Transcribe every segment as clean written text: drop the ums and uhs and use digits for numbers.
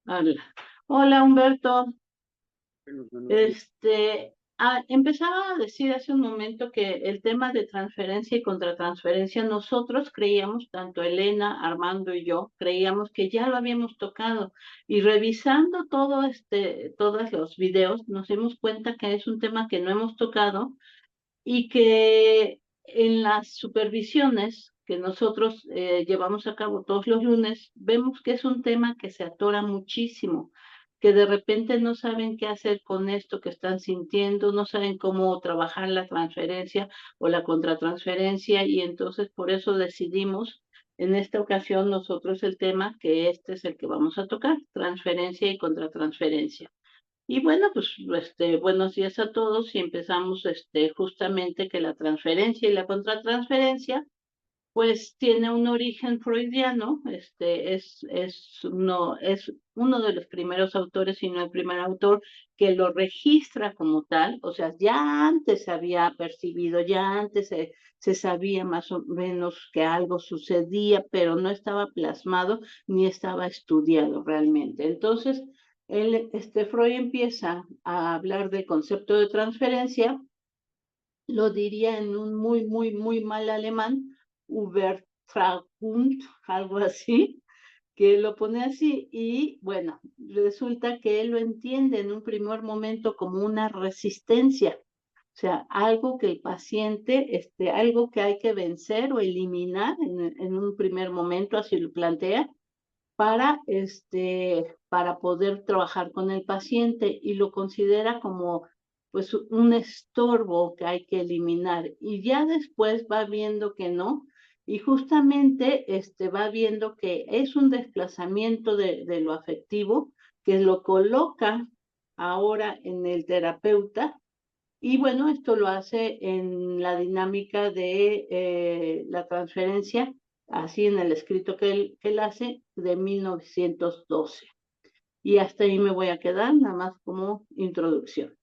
Hola, Hola, Humberto. Empezaba a decir hace un momento que el tema de transferencia y contratransferencia, nosotros creíamos, tanto Elena, Armando y yo, creíamos que ya lo habíamos tocado. Y revisando todos los videos, nos dimos cuenta que es un tema que no hemos tocado y que en las supervisiones que nosotros llevamos a cabo todos los lunes, vemos que es un tema que se atora muchísimo, que de repente no saben qué hacer con esto que están sintiendo, no saben cómo trabajar la transferencia o la contratransferencia, y entonces por eso decidimos en esta ocasión nosotros el tema, que este es el que vamos a tocar: transferencia y contratransferencia. Y bueno, pues buenos días a todos, y empezamos justamente que la transferencia y la contratransferencia pues tiene un origen freudiano. Es uno de los primeros autores, si no el primer autor, que lo registra como tal. O sea, ya antes se había percibido, ya antes se sabía más o menos que algo sucedía, pero no estaba plasmado ni estaba estudiado realmente. Entonces, Freud empieza a hablar del concepto de transferencia, lo diría en un muy, muy, muy mal alemán, Übertragung, algo así, que lo pone así. Y bueno, resulta que él lo entiende en un primer momento como una resistencia, o sea, algo que el paciente, algo que hay que vencer o eliminar en un primer momento, así lo plantea, para poder trabajar con el paciente, y lo considera como pues un estorbo que hay que eliminar, y ya después va viendo que no, y justamente va viendo que es un desplazamiento de lo afectivo que lo coloca ahora en el terapeuta. Y bueno, esto lo hace en la dinámica de la transferencia, así en el escrito que él hace de 1912. Y hasta ahí me voy a quedar, nada más como introducción.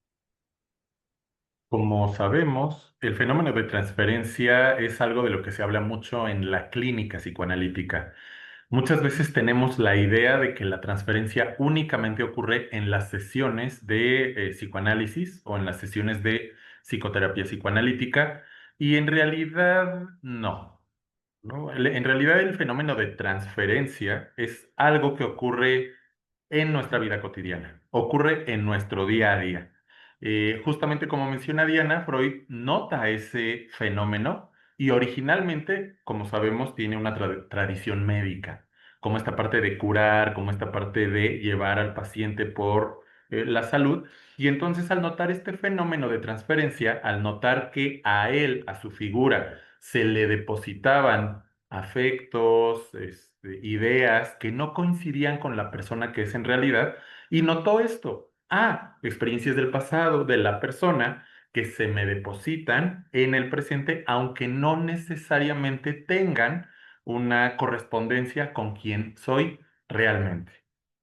Como sabemos, el fenómeno de transferencia es algo de lo que se habla mucho en la clínica psicoanalítica. Muchas veces tenemos la idea de que la transferencia únicamente ocurre en las sesiones de psicoanálisis o en las sesiones de psicoterapia psicoanalítica, y en realidad no. ¿No? En realidad el fenómeno de transferencia es algo que ocurre en nuestra vida cotidiana, ocurre en nuestro día a día. Justamente como menciona Diana, Freud nota ese fenómeno y originalmente, como sabemos, tiene una tradición médica, como esta parte de curar, como esta parte de llevar al paciente por la salud. Y entonces al notar este fenómeno de transferencia, al notar que a él, a su figura, se le depositaban afectos, ideas que no coincidían con la persona que es en realidad, y notó esto. Experiencias del pasado de la persona que se me depositan en el presente, aunque no necesariamente tengan una correspondencia con quien soy realmente.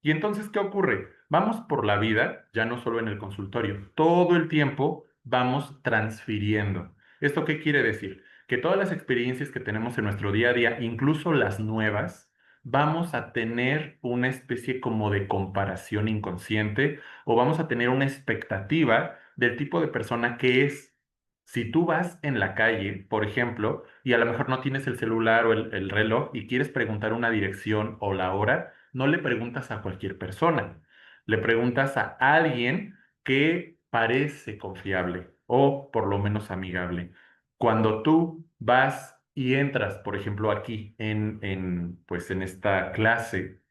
Y entonces, ¿qué ocurre? Vamos por la vida, ya no solo en el consultorio, todo el tiempo vamos transfiriendo. ¿Esto qué quiere decir? Que todas las experiencias que tenemos en nuestro día a día, incluso las nuevas, vamos a tener una especie como de comparación inconsciente, o vamos a tener una expectativa del tipo de persona que es. Si tú vas en la calle, por ejemplo, y a lo mejor no tienes el celular o el reloj y quieres preguntar una dirección o la hora, no le preguntas a cualquier persona, le preguntas a alguien que parece confiable o por lo menos amigable. Cuando tú vas y entras, por ejemplo, aquí pues en esta clase,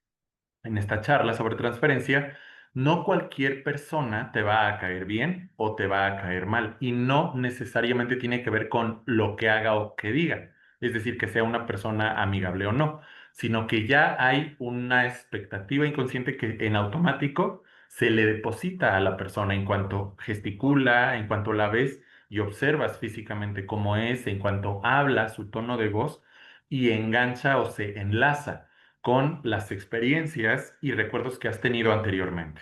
en esta charla sobre transferencia, no cualquier persona te va a caer bien o te va a caer mal, y no necesariamente tiene que ver con lo que haga o que diga, es decir, que sea una persona amigable o no, sino que ya hay una expectativa inconsciente que en automático se le deposita a la persona en cuanto gesticula, en cuanto la ves y observas físicamente cómo es, en cuanto habla, su tono de voz, y engancha o se enlaza con las experiencias y recuerdos que has tenido anteriormente.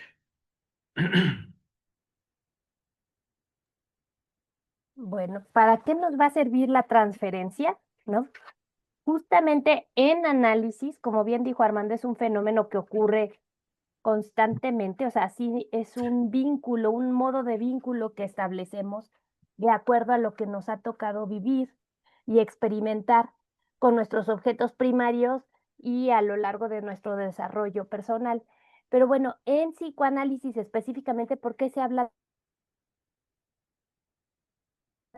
Bueno, ¿para qué nos va a servir la transferencia? ¿No? Justamente en análisis, como bien dijo Armando, es un fenómeno que ocurre constantemente, o sea, sí es un vínculo, un modo de vínculo que establecemos de acuerdo a lo que nos ha tocado vivir y experimentar con nuestros objetos primarios y a lo largo de nuestro desarrollo personal. Pero bueno, en psicoanálisis específicamente, ¿por qué se habla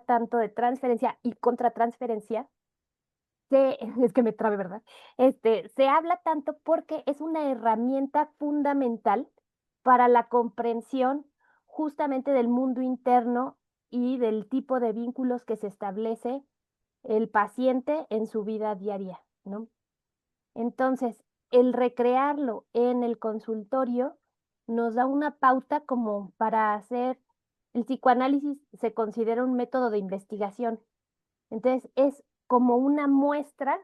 tanto de transferencia y contratransferencia? Es que me trabe, ¿verdad? Se habla tanto porque es una herramienta fundamental para la comprensión justamente del mundo interno y del tipo de vínculos que se establece el paciente en su vida diaria, ¿no? Entonces, el recrearlo en el consultorio nos da una pauta como para hacer el psicoanálisis se considera un método de investigación. Entonces, es como una muestra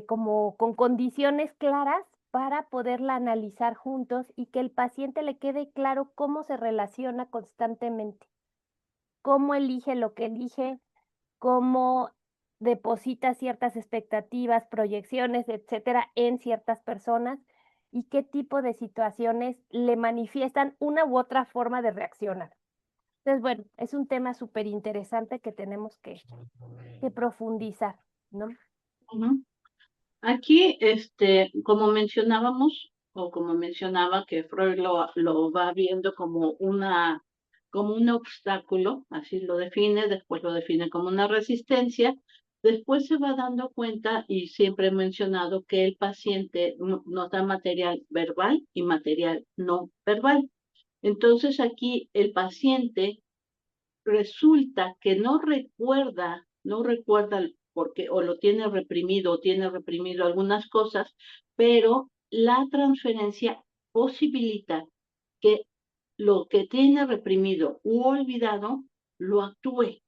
como con condiciones claras para poderla analizar juntos y que el paciente le quede claro cómo se relaciona constantemente, cómo elige lo que elige, cómo deposita ciertas expectativas, proyecciones, etcétera, en ciertas personas y qué tipo de situaciones le manifiestan una u otra forma de reaccionar. Entonces, bueno, es un tema súper interesante que tenemos que profundizar, ¿no? Ujú. Aquí, como mencionábamos, o como mencionaba, que Freud lo va viendo como un obstáculo, así lo define, después lo define como una resistencia, después se va dando cuenta, y siempre he mencionado, que el paciente nos da material verbal y material no verbal. Entonces aquí el paciente resulta que no recuerda porque o lo tiene reprimido o tiene reprimido algunas cosas, pero la transferencia posibilita que lo que tiene reprimido u olvidado lo actúe.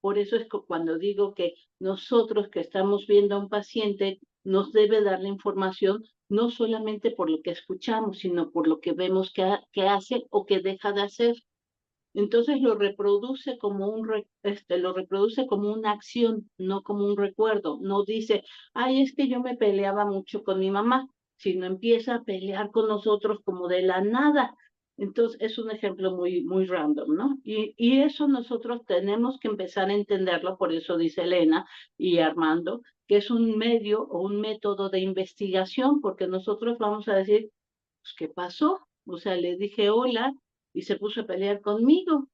Por eso es que cuando digo que nosotros que estamos viendo a un paciente nos debe dar la información no solamente por lo que escuchamos, sino por lo que vemos que hace o que deja de hacer. Entonces lo reproduce como una acción, no como un recuerdo. No dice, ay, es que yo me peleaba mucho con mi mamá, sino empieza a pelear con nosotros como de la nada. Entonces es un ejemplo muy random, ¿no? Y eso nosotros tenemos que empezar a entenderlo, por eso dice Elena y Armando, que es un medio o un método de investigación, porque nosotros vamos a decir, pues, ¿qué pasó? O sea, le dije hola y se puso a pelear conmigo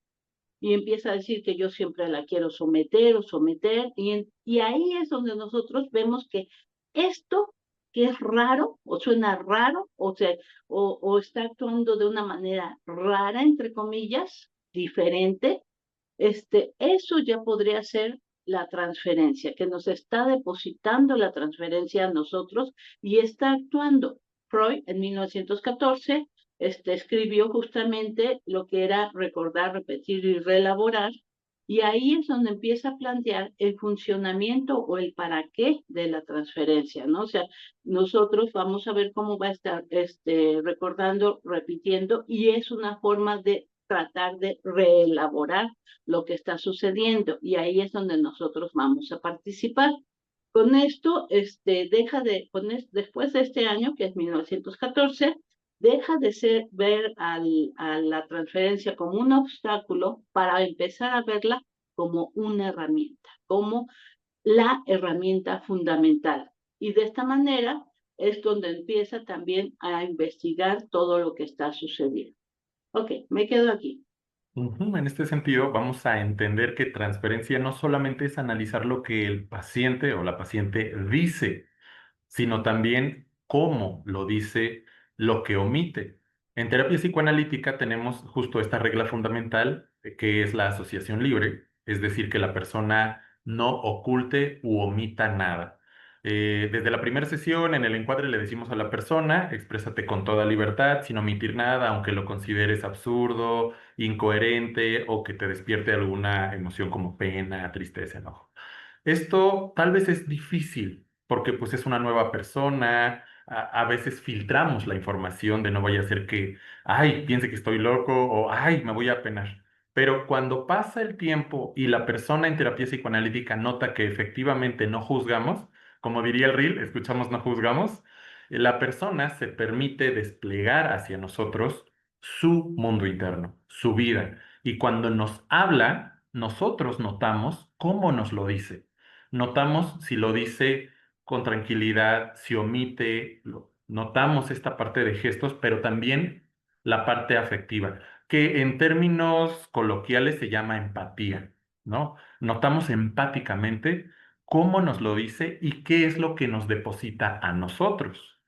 y empieza a decir que yo siempre la quiero someter o someter, y ahí es donde nosotros vemos que esto que es raro o suena raro o está actuando de una manera rara, entre comillas, diferente, eso ya podría ser la transferencia, que nos está depositando la transferencia a nosotros y está actuando. Freud en 1914 escribió justamente lo que era recordar, repetir y reelaborar, y ahí es donde empieza a plantear el funcionamiento o el para qué de la transferencia, ¿no? O sea, nosotros vamos a ver cómo va a estar recordando, repitiendo, y es una forma de tratar de reelaborar lo que está sucediendo, y ahí es donde nosotros vamos a participar. Con esto, después de este año, que es 1914, deja de ver a la transferencia como un obstáculo para empezar a verla como una herramienta, como la herramienta fundamental. Y de esta manera es donde empieza también a investigar todo lo que está sucediendo. Ok, me quedo aquí. En este sentido, vamos a entender que transferencia no solamente es analizar lo que el paciente o la paciente dice, sino también cómo lo dice, lo que omite. En terapia psicoanalítica tenemos justo esta regla fundamental, que es la asociación libre, es decir, que la persona no oculte u omita nada. Desde la primera sesión, en el encuadre le decimos a la persona, exprésate con toda libertad, sin omitir nada, aunque lo consideres absurdo, incoherente o que te despierte alguna emoción como pena, tristeza, enojo. Esto tal vez es difícil porque pues es una nueva persona, a veces filtramos la información de no vaya a ser que, ay, piense que estoy loco o ay, me voy a penar. Pero cuando pasa el tiempo y la persona en terapia psicoanalítica nota que efectivamente no juzgamos, como diría el Ril, escuchamos, no juzgamos, La persona se permite desplegar hacia nosotros su mundo interno, su vida. Y cuando nos habla, nosotros notamos cómo nos lo dice. Notamos si lo dice con tranquilidad, si omite, notamos esta parte de gestos, pero también la parte afectiva, que en términos coloquiales se llama empatía, ¿no? Notamos empáticamente cómo nos lo dice y qué es lo que nos deposita a nosotros.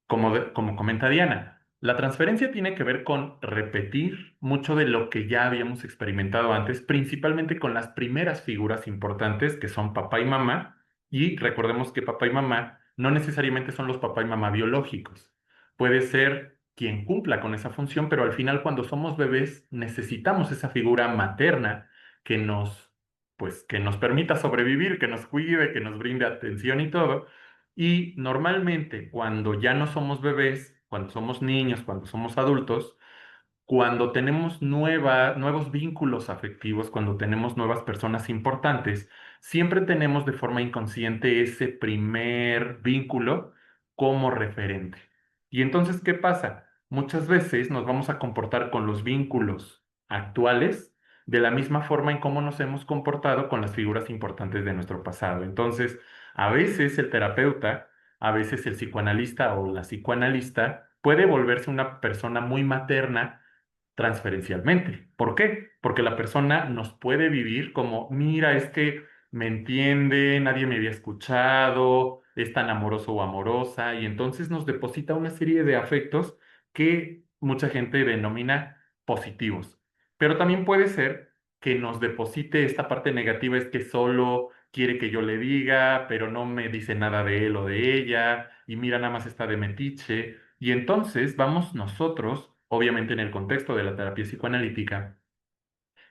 Como comenta Diana, la transferencia tiene que ver con repetir mucho de lo que ya habíamos experimentado antes, principalmente con las primeras figuras importantes que son papá y mamá, y recordemos que papá y mamá no necesariamente son los papá y mamá biológicos. Puede ser quien cumpla con esa función, pero al final cuando somos bebés necesitamos esa figura materna que que nos permita sobrevivir, que nos cuide, que nos brinde atención y todo. Y normalmente cuando ya no somos bebés, cuando somos niños, cuando somos adultos, cuando tenemos nuevos vínculos afectivos, cuando tenemos nuevas personas importantes, siempre tenemos de forma inconsciente ese primer vínculo como referente. Y entonces, ¿qué pasa? Muchas veces nos vamos a comportar con los vínculos actuales de la misma forma en cómo nos hemos comportado con las figuras importantes de nuestro pasado. Entonces, a veces el terapeuta, a veces el psicoanalista o la psicoanalista puede volverse una persona muy materna transferencialmente. ¿Por qué? Porque la persona nos puede vivir como, mira, es que me entiende, nadie me había escuchado, es tan amoroso o amorosa, y entonces nos deposita una serie de afectos que mucha gente denomina positivos. Pero también puede ser que nos deposite esta parte negativa, es que solo quiere que yo le diga, pero no me dice nada de él o de ella, y mira, nada más está de metiche. Y entonces vamos nosotros, obviamente en el contexto de la terapia psicoanalítica,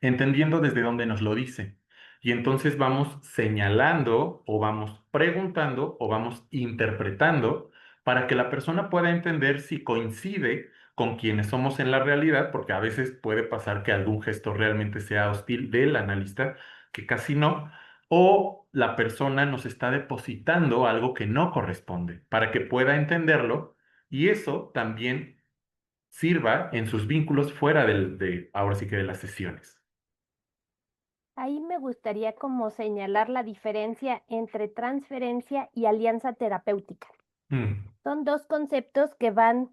entendiendo desde dónde nos lo dice. Y entonces vamos señalando o vamos preguntando o vamos interpretando para que la persona pueda entender si coincide con quienes somos en la realidad, porque a veces puede pasar que algún gesto realmente sea hostil del analista, que casi no, o la persona nos está depositando algo que no corresponde, para que pueda entenderlo y eso también sirva en sus vínculos fuera ahora sí que de las sesiones. Ahí me gustaría como señalar la diferencia entre transferencia y alianza terapéutica. Mm. Son dos conceptos que van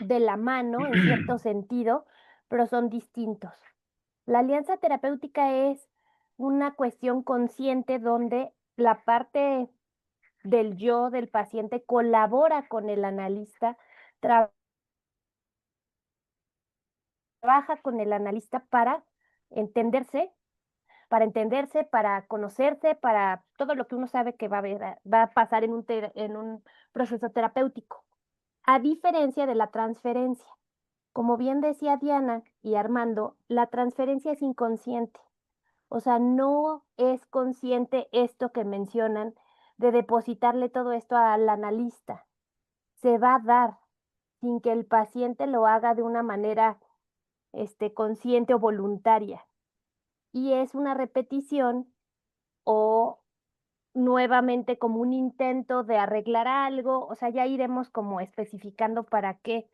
de la mano en cierto sentido, pero son distintos. La alianza terapéutica es una cuestión consciente donde la parte del yo del paciente colabora con el analista, trabaja con el analista entenderse, para entenderse, para conocerse, para todo lo que uno sabe que va a pasar en un proceso terapéutico. A diferencia de la transferencia. Como bien decía Diana y Armando, la transferencia es inconsciente. O sea, no es consciente esto que mencionan de depositarle todo esto al analista. Se va a dar sin que el paciente lo haga de una manera consciente o voluntaria. Y es una repetición o nuevamente como un intento de arreglar algo, o sea, ya iremos como especificando para qué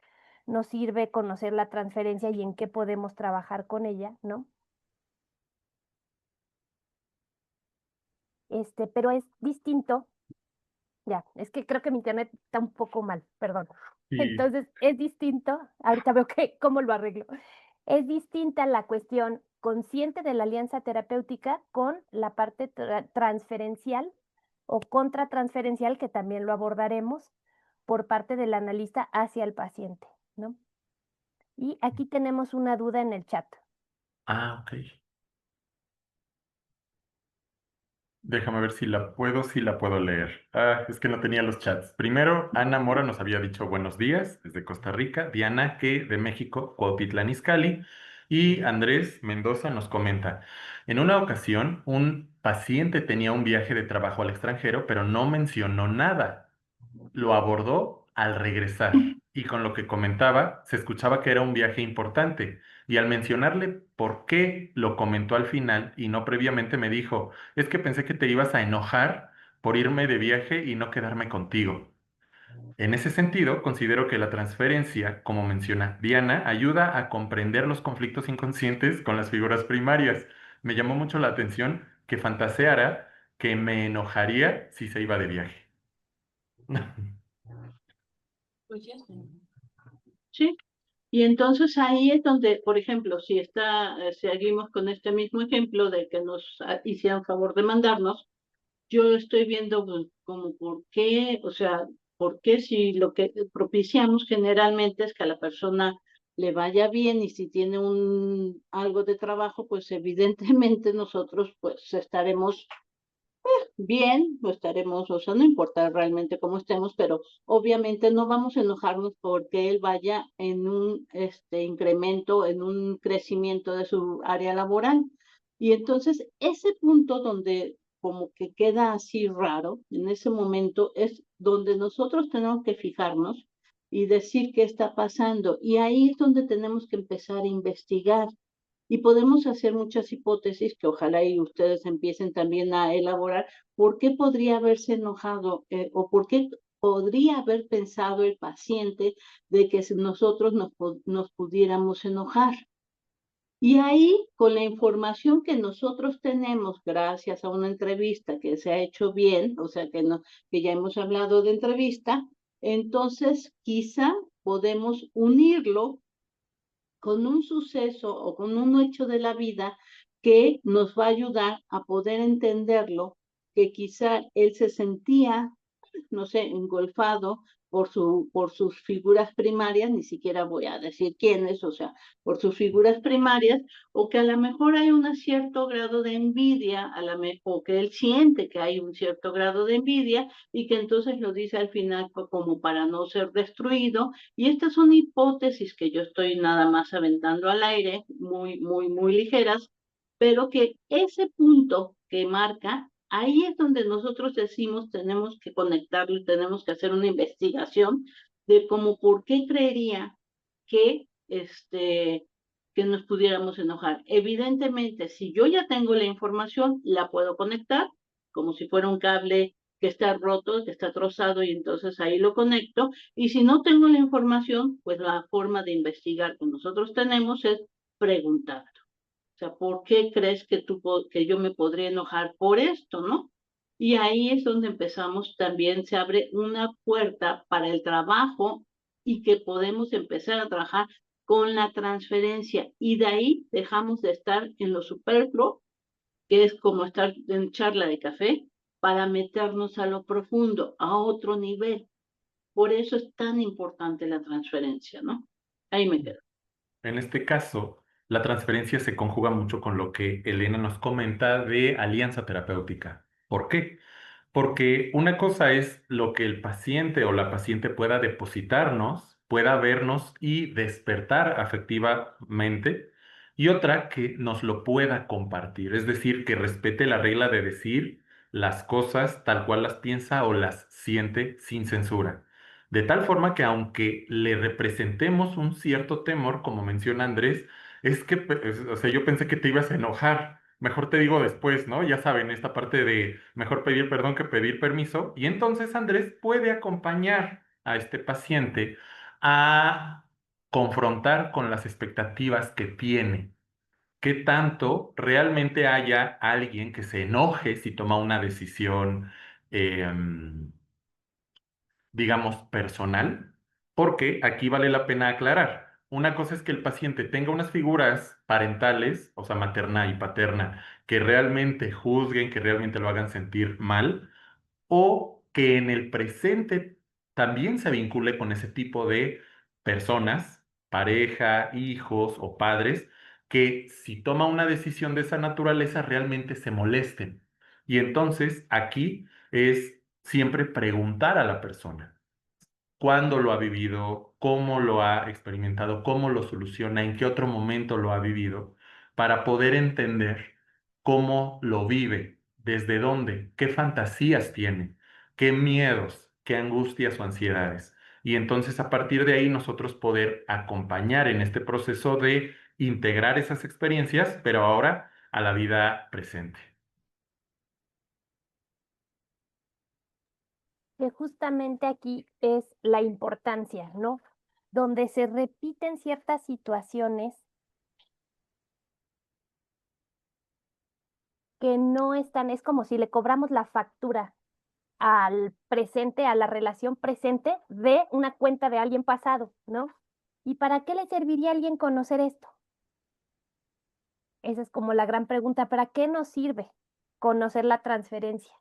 nos sirve conocer la transferencia y en qué podemos trabajar con ella, ¿no? Pero es distinto, ya, es que creo que mi internet está un poco mal, perdón. Y, Entonces, es distinto, ahorita veo que cómo lo arreglo. Es distinta la cuestión consciente de la alianza terapéutica con la parte transferencial o contratransferencial, que también lo abordaremos por parte del analista hacia el paciente, ¿no? Y aquí tenemos una duda en el chat. ok. Déjame ver si la puedo leer. Es que no tenía los chats. Primero, Ana Mora nos había dicho buenos días desde Costa Rica, Diana que de México, Cuautitlán Izcalli, y Andrés Mendoza nos comenta, en una ocasión un paciente tenía un viaje de trabajo al extranjero, pero no mencionó nada. Lo abordó al regresar y con lo que comentaba se escuchaba que era un viaje importante y al mencionarle por qué lo comentó al final y no previamente me dijo, es que pensé que te ibas a enojar por irme de viaje y no quedarme contigo. En ese sentido, considero que la transferencia, como menciona Diana, ayuda a comprender los conflictos inconscientes con las figuras primarias. Me llamó mucho la atención que fantaseara que me enojaría si se iba de viaje. Pues ya está. Sí. Y entonces ahí es donde, por ejemplo, si seguimos con este mismo ejemplo de que nos hicieran favor de mandarnos, yo estoy viendo pues, como por qué, o sea, por qué si lo que propiciamos generalmente es que a la persona le vaya bien y si tiene algo de trabajo, pues evidentemente nosotros pues estaremos bien, pues estaremos, o sea, no importa realmente cómo estemos, pero obviamente no vamos a enojarnos porque él vaya en un incremento, en un crecimiento de su área laboral. Y entonces ese punto donde como que queda así raro, en ese momento es donde nosotros tenemos que fijarnos y decir qué está pasando. Y ahí es donde tenemos que empezar a investigar. Y podemos hacer muchas hipótesis que ojalá y ustedes empiecen también a elaborar por qué podría haberse enojado o por qué podría haber pensado el paciente de que nosotros nos pudiéramos enojar. Y ahí, con la información que nosotros tenemos, gracias a una entrevista que se ha hecho bien, o sea, que ya hemos hablado de entrevista, entonces quizá podemos unirlo con un suceso o con un hecho de la vida que nos va a ayudar a poder entenderlo, que quizá él se sentía, no sé, engolfado por sus figuras primarias, ni siquiera voy a decir quiénes, o sea, por sus figuras primarias, o que a lo mejor hay un cierto grado de envidia, o que él siente que hay un cierto grado de envidia y que entonces lo dice al final como para no ser destruido. Y estas son hipótesis que yo estoy nada más aventando al aire, muy, muy, muy ligeras, pero que ese punto que marca, ahí es donde nosotros decimos tenemos que conectarlo y tenemos que hacer una investigación de cómo por qué creería que, que nos pudiéramos enojar. Evidentemente, si yo ya tengo la información, la puedo conectar como si fuera un cable que está roto, que está trozado y entonces ahí lo conecto. Y si no tengo la información, pues la forma de investigar que nosotros tenemos es preguntar. O sea, ¿por qué crees que yo me podría enojar por esto, no? Y ahí es donde empezamos, también se abre una puerta para el trabajo y que podemos empezar a trabajar con la transferencia. Y de ahí dejamos de estar en lo superfluo, que es como estar en charla de café, para meternos a lo profundo, a otro nivel. Por eso es tan importante la transferencia, ¿no? Ahí me quedo. En este caso, la transferencia se conjuga mucho con lo que Elena nos comenta de alianza terapéutica. ¿Por qué? Porque una cosa es lo que el paciente o la paciente pueda depositarnos, pueda vernos y despertar afectivamente, y otra que nos lo pueda compartir, es decir, que respete la regla de decir las cosas tal cual las piensa o las siente sin censura. De tal forma que aunque le representemos un cierto temor, como menciona Andrés, es que, o sea, yo pensé que te ibas a enojar. Mejor te digo después, ¿no? Ya saben, esta parte de mejor pedir perdón que pedir permiso. Y entonces Andrés puede acompañar a este paciente a confrontar con las expectativas que tiene. ¿Qué tanto realmente haya alguien que se enoje si toma una decisión, digamos, personal? Porque aquí vale la pena aclarar. Una cosa es que el paciente tenga unas figuras parentales, o sea, materna y paterna, que realmente juzguen, que realmente lo hagan sentir mal, o que en el presente también se vincule con ese tipo de personas, pareja, hijos o padres, que si toma una decisión de esa naturaleza realmente se molesten. Y entonces aquí es siempre preguntar a la persona cuándo lo ha vivido, cómo lo ha experimentado, cómo lo soluciona, en qué otro momento lo ha vivido, para poder entender cómo lo vive, desde dónde, qué fantasías tiene, qué miedos, qué angustias o ansiedades. Y entonces a partir de ahí nosotros poder acompañar en este proceso de integrar esas experiencias, pero ahora a la vida presente. Que justamente aquí es la importancia, ¿no? Donde se repiten ciertas situaciones que no están, es como si le cobramos la factura al presente, a la relación presente de una cuenta de alguien pasado, ¿no? ¿Y para qué le serviría a alguien conocer esto? Esa es como la gran pregunta, ¿para qué nos sirve conocer la transferencia?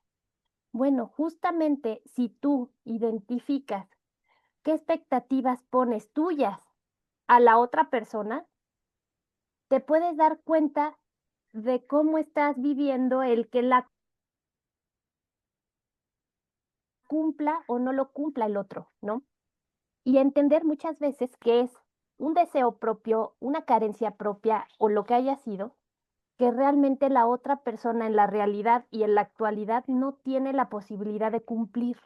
Bueno, justamente si tú identificas qué expectativas pones tuyas a la otra persona, te puedes dar cuenta de cómo estás viviendo el que la cumpla o no lo cumpla el otro, ¿no? Y entender muchas veces que es un deseo propio, una carencia propia o lo que haya sido, que realmente la otra persona en la realidad y en la actualidad no tiene la posibilidad de cumplir.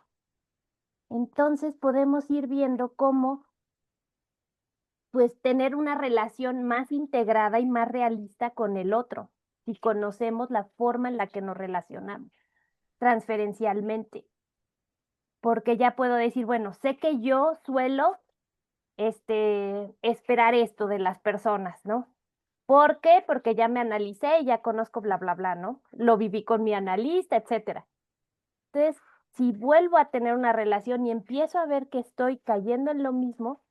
Entonces podemos ir viendo cómo pues tener una relación más integrada y más realista con el otro, si conocemos la forma en la que nos relacionamos transferencialmente, porque ya puedo decir, bueno, sé que yo suelo esperar esto de las personas, ¿no? ¿Por qué? Porque ya me analicé y ya conozco bla, bla, bla, ¿no? Lo viví con mi analista, etcétera. Entonces, si vuelvo a tener una relación y empiezo a ver que estoy cayendo en lo mismo,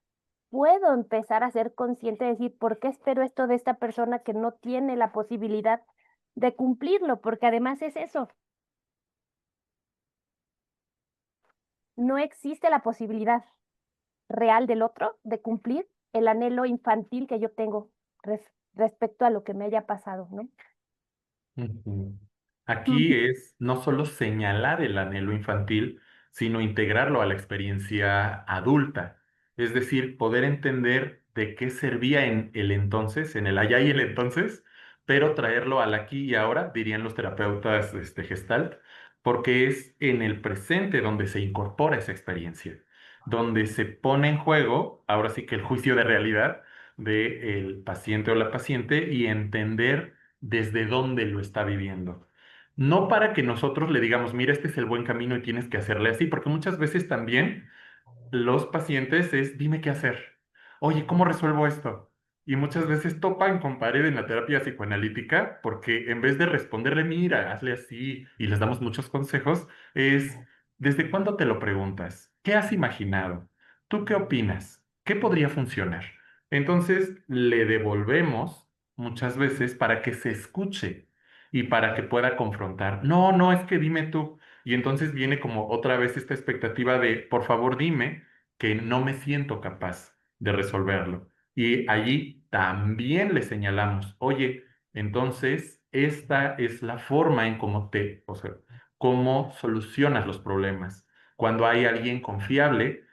puedo empezar a ser consciente de decir, ¿por qué espero esto de esta persona que no tiene la posibilidad de cumplirlo? Porque además es eso, no existe la posibilidad real del otro de cumplir el anhelo infantil que yo tengo respecto a lo que me haya pasado, ¿no? Ujú. Aquí Ujú. es no solo señalar el anhelo infantil, sino integrarlo a la experiencia adulta. Es decir, poder entender de qué servía en el entonces, en el allá y el entonces, pero traerlo al aquí y ahora, dirían los terapeutas Gestalt, porque es en el presente donde se incorpora esa experiencia, donde se pone en juego, ahora sí que el juicio de realidad del paciente o la paciente y entender desde dónde lo está viviendo. No para que nosotros le digamos, mira, este es el buen camino y tienes que hacerle así, porque muchas veces también los pacientes es, dime qué hacer. Oye, ¿cómo resuelvo esto? Y muchas veces topan con pared en la terapia psicoanalítica porque en vez de responderle, mira, hazle así y les damos muchos consejos, es, ¿desde cuándo te lo preguntas? ¿Qué has imaginado? ¿Tú qué opinas? ¿Qué podría funcionar? Entonces le devolvemos muchas veces para que se escuche y para que pueda confrontar. No, no, es que dime tú. Y entonces viene como otra vez esta expectativa de, por favor, dime que no me siento capaz de resolverlo. Y allí también le señalamos, oye, entonces esta es la forma en cómo o sea, cómo solucionas los problemas. Cuando hay alguien confiable,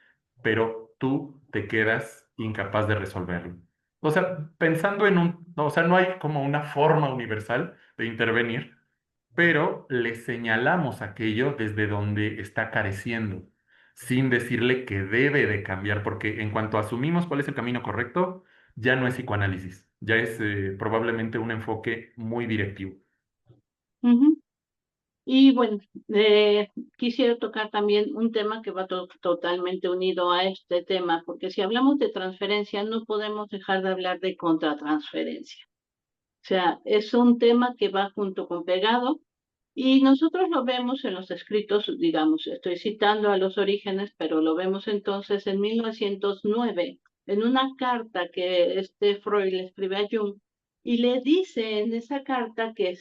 pero tú te quedas incapaz de resolverlo. O sea, pensando en o sea, no hay como una forma universal de intervenir, pero le señalamos aquello desde donde está careciendo, sin decirle que debe de cambiar, porque en cuanto asumimos cuál es el camino correcto, ya no es psicoanálisis, ya es probablemente un enfoque muy directivo. Ujú. Y bueno, quisiera tocar también un tema que va totalmente unido a este tema, porque si hablamos de transferencia, no podemos dejar de hablar de contratransferencia. O sea, es un tema que va junto con pegado y nosotros lo vemos en los escritos, digamos, estoy citando a los orígenes, pero lo vemos entonces en 1909, en una carta que Freud le escribe a Jung, y le dice en esa carta que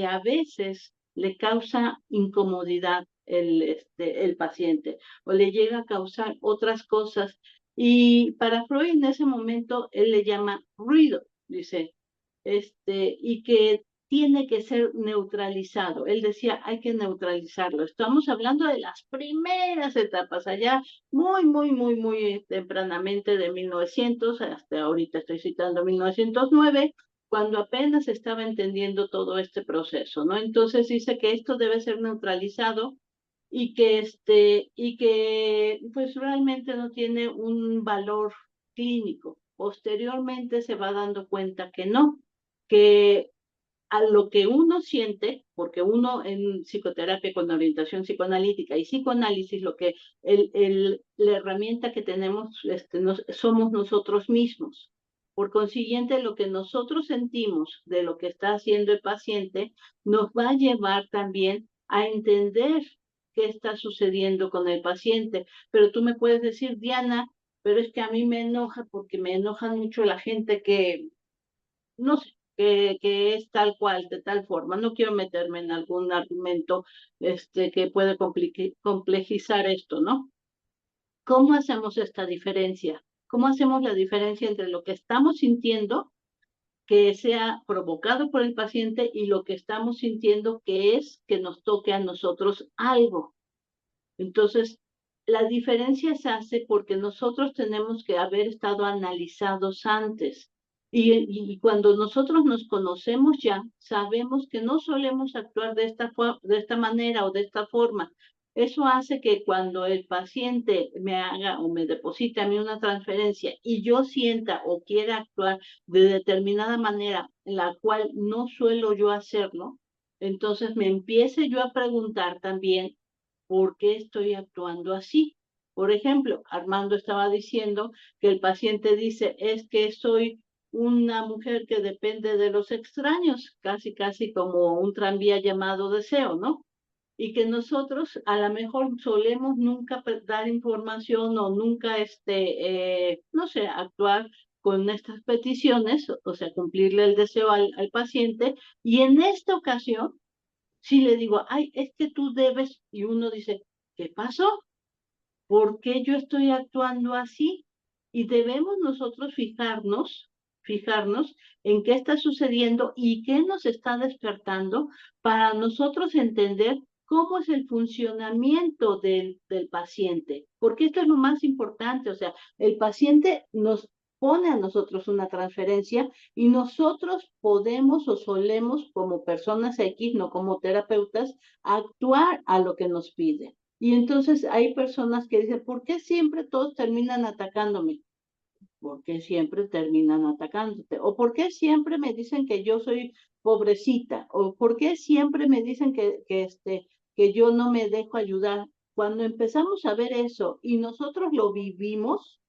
a veces le causa incomodidad el paciente o le llega a causar otras cosas. Y para Freud en ese momento él le llama ruido, dice, y que tiene que ser neutralizado. Él decía, hay que neutralizarlo. Estamos hablando de las primeras etapas, allá muy tempranamente de 1900, hasta ahorita estoy citando 1909, cuando apenas estaba entendiendo todo este proceso, ¿no? Entonces dice que esto debe ser neutralizado y que pues realmente no tiene un valor clínico. Posteriormente se va dando cuenta que no, que a lo que uno siente, porque uno en psicoterapia con orientación psicoanalítica y psicoanálisis, la herramienta que tenemos somos nosotros mismos. Por consiguiente, lo que nosotros sentimos de lo que está haciendo el paciente nos va a llevar también a entender qué está sucediendo con el paciente. Pero tú me puedes decir, Diana, pero es que a mí me enoja porque me enoja mucho la gente que no sé, que es tal cual, de tal forma. No quiero meterme en algún argumento que puede complejizar esto, ¿no? ¿Cómo hacemos esta diferencia? ¿Cómo hacemos la diferencia entre lo que estamos sintiendo que sea provocado por el paciente y lo que estamos sintiendo que es que nos toque a nosotros algo? Entonces, la diferencia se hace porque nosotros tenemos que haber estado analizados antes. Y cuando nosotros nos conocemos ya, sabemos que no solemos actuar de esta manera o de esta forma. Eso hace que cuando el paciente me haga o me deposite a mí una transferencia y yo sienta o quiera actuar de determinada manera en la cual no suelo yo hacerlo, entonces me empiece yo a preguntar también ¿por qué estoy actuando así? Por ejemplo, Armando estaba diciendo que el paciente dice, es que soy una mujer que depende de los extraños, casi, casi como un tranvía llamado deseo, ¿no? Y que nosotros a lo mejor solemos nunca dar información o nunca, no sé, actuar con estas peticiones, o sea, cumplirle el deseo al paciente. Y en esta ocasión, si le digo, ay, es que tú debes, y uno dice, ¿qué pasó? ¿Por qué yo estoy actuando así? Y debemos nosotros fijarnos en qué está sucediendo y qué nos está despertando para nosotros entender cómo es el funcionamiento del paciente, porque esto es lo más importante, o sea, el paciente nos pone a nosotros una transferencia y nosotros podemos o solemos como personas X, no como terapeutas, actuar a lo que nos pide. Y entonces hay personas que dicen, ¿por qué siempre todos terminan atacándome? ¿Por qué siempre terminan atacándote? ¿O por qué siempre me dicen que yo soy pobrecita? ¿O por qué siempre me dicen que yo no me dejo ayudar? Cuando empezamos a ver eso y nosotros lo vivimos,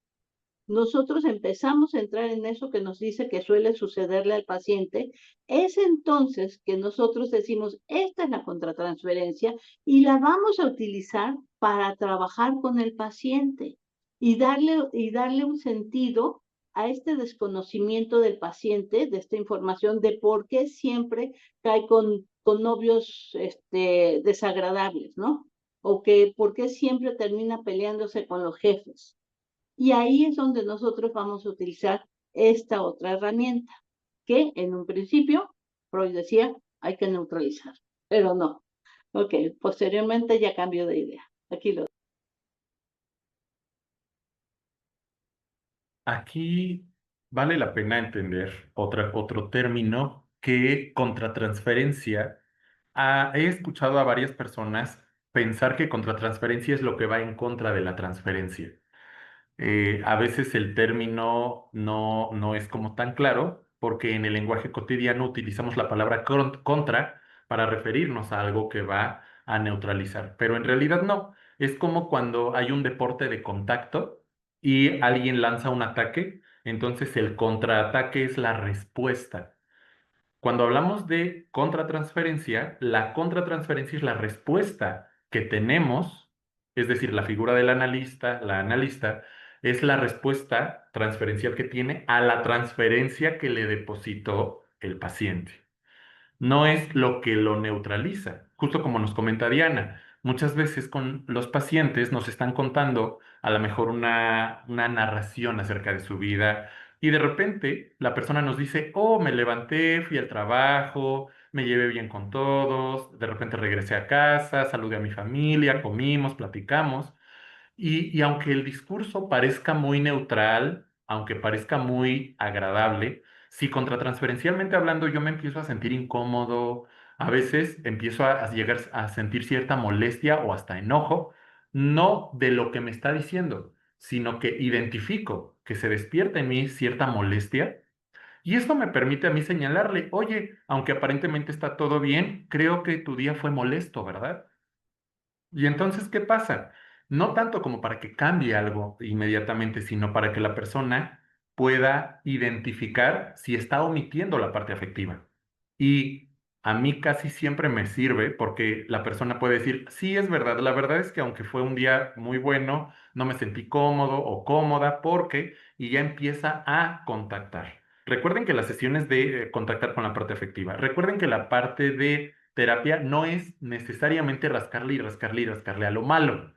nosotros empezamos a entrar en eso que nos dice que suele sucederle al paciente, es entonces que nosotros decimos, esta es la contratransferencia y la vamos a utilizar para trabajar con el paciente y darle un sentido a este desconocimiento del paciente, de esta información de por qué siempre cae con novios desagradables, ¿no? O que por qué siempre termina peleándose con los jefes. Y ahí es donde nosotros vamos a utilizar esta otra herramienta, que en un principio Freud decía hay que neutralizar, pero no. Ok, posteriormente ya cambio de idea. Aquí lo. Aquí vale la pena entender otro término que contratransferencia. He escuchado a varias personas pensar que contratransferencia es lo que va en contra de la transferencia. A veces el término no es como tan claro porque en el lenguaje cotidiano utilizamos la palabra contra para referirnos a algo que va a neutralizar, pero en realidad no. Es como cuando hay un deporte de contacto y alguien lanza un ataque, entonces el contraataque es la respuesta. Cuando hablamos de contratransferencia, la contratransferencia es la respuesta que tenemos, es decir, la figura del analista, la analista, es la respuesta transferencial que tiene a la transferencia que le depositó el paciente. No es lo que lo neutraliza, justo como nos comenta Diana. Muchas veces con los pacientes nos están contando a lo mejor una narración acerca de su vida y de repente la persona nos dice, oh, me levanté, fui al trabajo, me llevé bien con todos, de repente regresé a casa, saludé a mi familia, comimos, platicamos. Y aunque el discurso parezca muy neutral, aunque parezca muy agradable, si contratransferencialmente hablando yo me empiezo a sentir incómodo, a veces empiezo a llegar a sentir cierta molestia o hasta enojo, no de lo que me está diciendo, sino que identifico que se despierta en mí cierta molestia Y eso me permite a mí señalarle, oye, aunque aparentemente está todo bien, creo que tu día fue molesto, ¿verdad? Y entonces, ¿qué pasa? No tanto como para que cambie algo inmediatamente, sino para que la persona pueda identificar si está omitiendo la parte afectiva. Y a mí casi siempre me sirve porque la persona puede decir, sí, es verdad, la verdad es que aunque fue un día muy bueno, no me sentí cómodo o cómoda porque, y ya empieza a contactar. Recuerden que las sesiones de contactar con la parte afectiva, recuerden que la parte de terapia no es necesariamente rascarle y rascarle y rascarle a lo malo.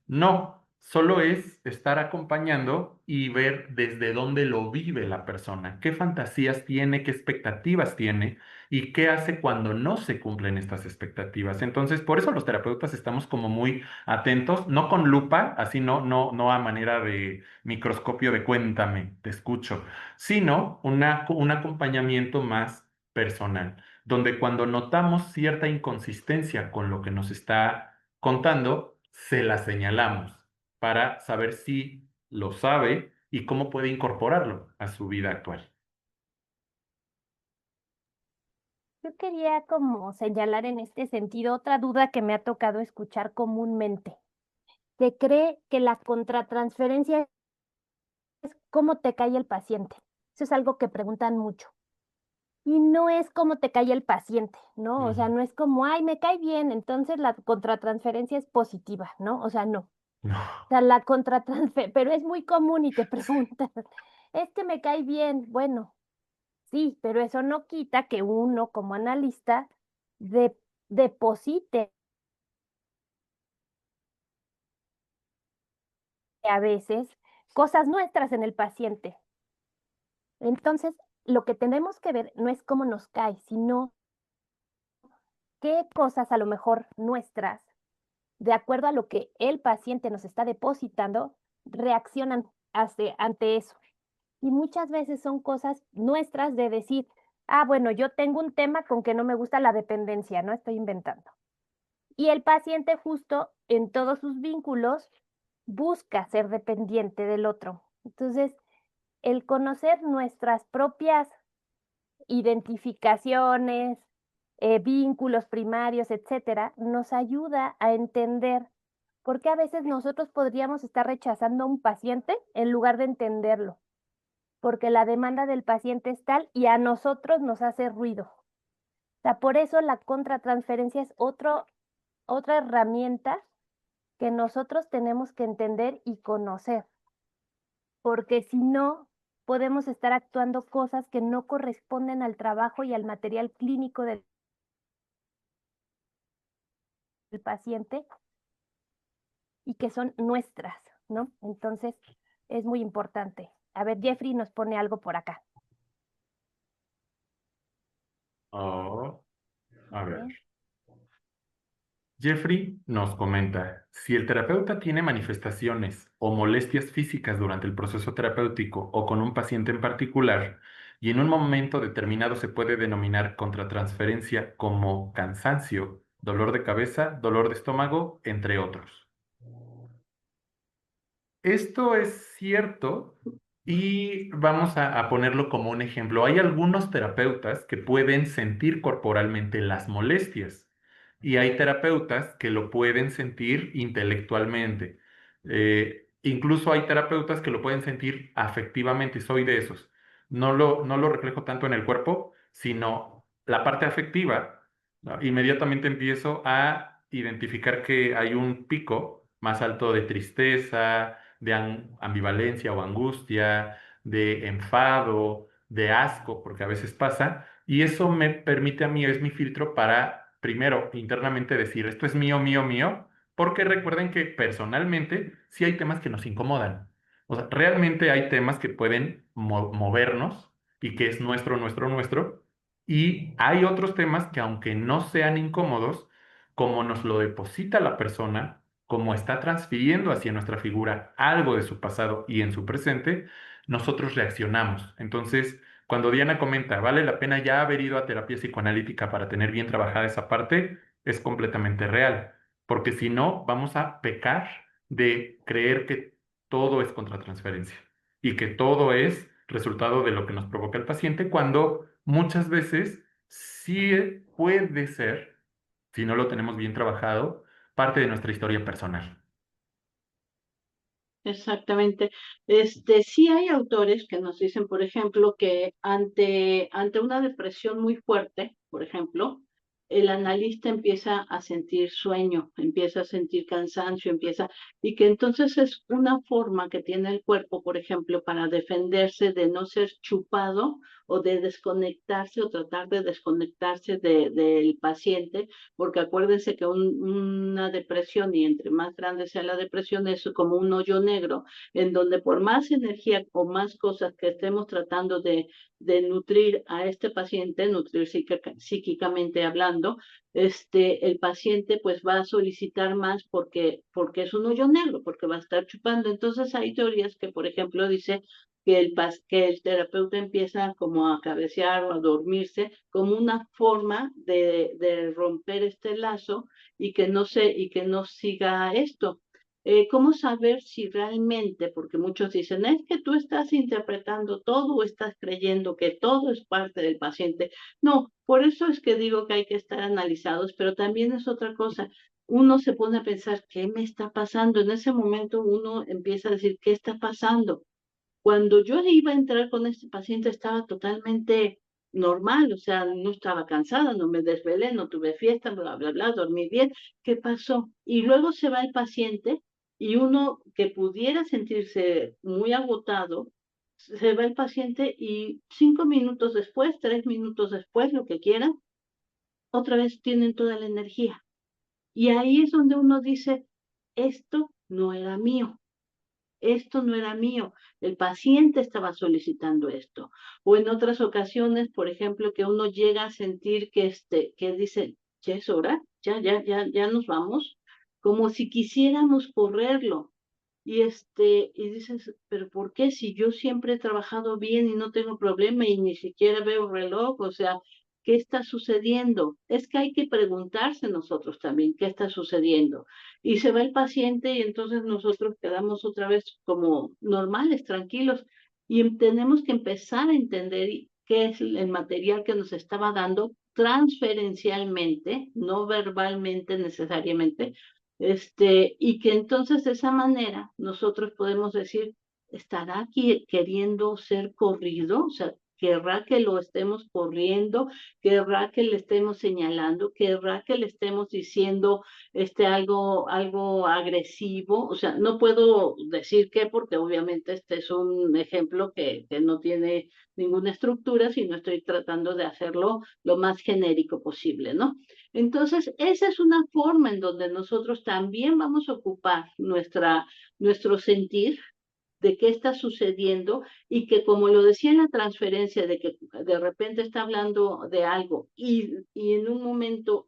No, solo es estar acompañando y ver desde dónde lo vive la persona, qué fantasías tiene, qué expectativas tiene y qué hace cuando no se cumplen estas expectativas. Entonces, por eso los terapeutas estamos como muy atentos, no con lupa, así no a manera de microscopio de cuéntame, te escucho, sino un acompañamiento más personal, donde cuando notamos cierta inconsistencia con lo que nos está contando, se la señalamos para saber si lo sabe y cómo puede incorporarlo a su vida actual. Yo quería como señalar en este sentido otra duda que me ha tocado escuchar comúnmente. Se cree que la contratransferencia es cómo te cae el paciente. Eso es algo que preguntan mucho. Y no es cómo te cae el paciente, ¿no? O sea, Mm, no es como, ay, me cae bien, entonces la contratransferencia es positiva, ¿no? O sea, no. no, O sea, la contratransferencia, pero es muy común y te preguntan, es que me cae bien. Bueno, sí, pero eso no quita que uno como analista de- deposite a veces cosas nuestras en el paciente. Entonces, lo que tenemos que ver no es cómo nos cae, sino qué cosas a lo mejor nuestras, de acuerdo a lo que el paciente nos está depositando, reaccionan ante eso. Y muchas veces son cosas nuestras de decir, ah, bueno, yo tengo un tema con que no me gusta la dependencia, no estoy inventando. Y el paciente justo en todos sus vínculos busca ser dependiente del otro. Entonces, el conocer nuestras propias identificaciones, vínculos primarios, etcétera, nos ayuda a entender por qué a veces nosotros podríamos estar rechazando a un paciente en lugar de entenderlo, porque la demanda del paciente es tal y a nosotros nos hace ruido. O sea, por eso la contratransferencia es otra herramienta que nosotros tenemos que entender y conocer, porque si no, podemos estar actuando cosas que no corresponden al trabajo y al material clínico del paciente y que son nuestras, ¿no? Entonces, es muy importante. A ver, Jeffrey nos pone algo por acá. oh, a ver. ¿Eh? Jeffrey nos comenta, si el terapeuta tiene manifestaciones o molestias físicas durante el proceso terapéutico o con un paciente en particular, y en un momento determinado se puede denominar contratransferencia como cansancio, dolor de cabeza, dolor de estómago, entre otros. Esto es cierto y vamos a ponerlo como un ejemplo. Hay algunos terapeutas que pueden sentir corporalmente las molestias y hay terapeutas que lo pueden sentir intelectualmente. Incluso hay terapeutas que lo pueden sentir afectivamente. Soy de esos. No lo reflejo tanto en el cuerpo, sino la parte afectiva, ¿no? Inmediatamente empiezo a identificar que hay un pico más alto de tristeza, de ambivalencia o angustia, de enfado, de asco, porque a veces pasa, y eso me permite a mí, es mi filtro para, primero, internamente decir, esto es mío, mío, mío, porque recuerden que personalmente sí hay temas que nos incomodan. O sea, realmente hay temas que pueden movernos y que es nuestro, nuestro, nuestro, y hay otros temas que aunque no sean incómodos, como nos lo deposita la persona, como está transfiriendo hacia nuestra figura algo de su pasado y en su presente, nosotros reaccionamos. Entonces, cuando Diana comenta, ¿vale la pena ya haber ido a terapia psicoanalítica para tener bien trabajada esa parte? Es completamente real, porque si no, vamos a pecar de creer que todo es contratransferencia y que todo es resultado de lo que nos provoca el paciente, cuando muchas veces sí puede ser, si no lo tenemos bien trabajado, parte de nuestra historia personal. Exactamente. Sí hay autores que nos dicen, por ejemplo, que ante una depresión muy fuerte, por ejemplo, el analista empieza a sentir sueño, empieza a sentir cansancio, y que entonces es una forma que tiene el cuerpo, por ejemplo, para defenderse de no ser chupado o de desconectarse o tratar de desconectarse del paciente, porque acuérdense que una depresión, y entre más grande sea la depresión, es como un hoyo negro, en donde por más energía o más cosas que estemos tratando de nutrir a este paciente, nutrir psíquicamente hablando, el paciente pues va a solicitar más porque es un hoyo negro, porque va a estar chupando. Entonces hay teorías que, por ejemplo, dice que el terapeuta empieza como a cabecear o a dormirse como una forma de romper este lazo y que no siga esto. ¿Cómo saber si realmente, porque muchos dicen, es que tú estás interpretando todo o estás creyendo que todo es parte del paciente? No, por eso es que digo que hay que estar analizados, pero también es otra cosa. Uno se pone a pensar, ¿qué me está pasando? En ese momento uno empieza a decir, ¿qué está pasando? Cuando yo iba a entrar con este paciente estaba totalmente normal, o sea, no estaba cansada, no me desvelé, no tuve fiesta, bla, bla, bla, dormí bien. ¿Qué pasó? Y luego se va el paciente y uno que pudiera sentirse muy agotado, se va el paciente y 5 minutos después, 3 minutos después, lo que quieran, otra vez tienen toda la energía. Y ahí es donde uno dice, esto no era mío. Esto no era mío, el paciente estaba solicitando esto. O en otras ocasiones, por ejemplo, que uno llega a sentir que dice, ya es hora, ya nos vamos, como si quisiéramos correrlo. Y dices, pero ¿por qué si yo siempre he trabajado bien y no tengo problema y ni siquiera veo reloj? O sea, ¿qué está sucediendo? Es que hay que preguntarse nosotros también, ¿qué está sucediendo? Y se va el paciente y entonces nosotros quedamos otra vez como normales, tranquilos, y tenemos que empezar a entender qué es el material que nos estaba dando transferencialmente, no verbalmente necesariamente, y que entonces de esa manera nosotros podemos decir, ¿estará aquí queriendo ser corrido? O sea, querrá que lo estemos corriendo, querrá que le estemos señalando, querrá que le estemos diciendo algo agresivo. O sea, no puedo decir qué, porque obviamente este es un ejemplo que no tiene ninguna estructura, sino estoy tratando de hacerlo lo más genérico posible, ¿no? Entonces, esa es una forma en donde nosotros también vamos a ocupar nuestro sentir de qué está sucediendo y que, como lo decía en la transferencia, de que de repente está hablando de algo y en un momento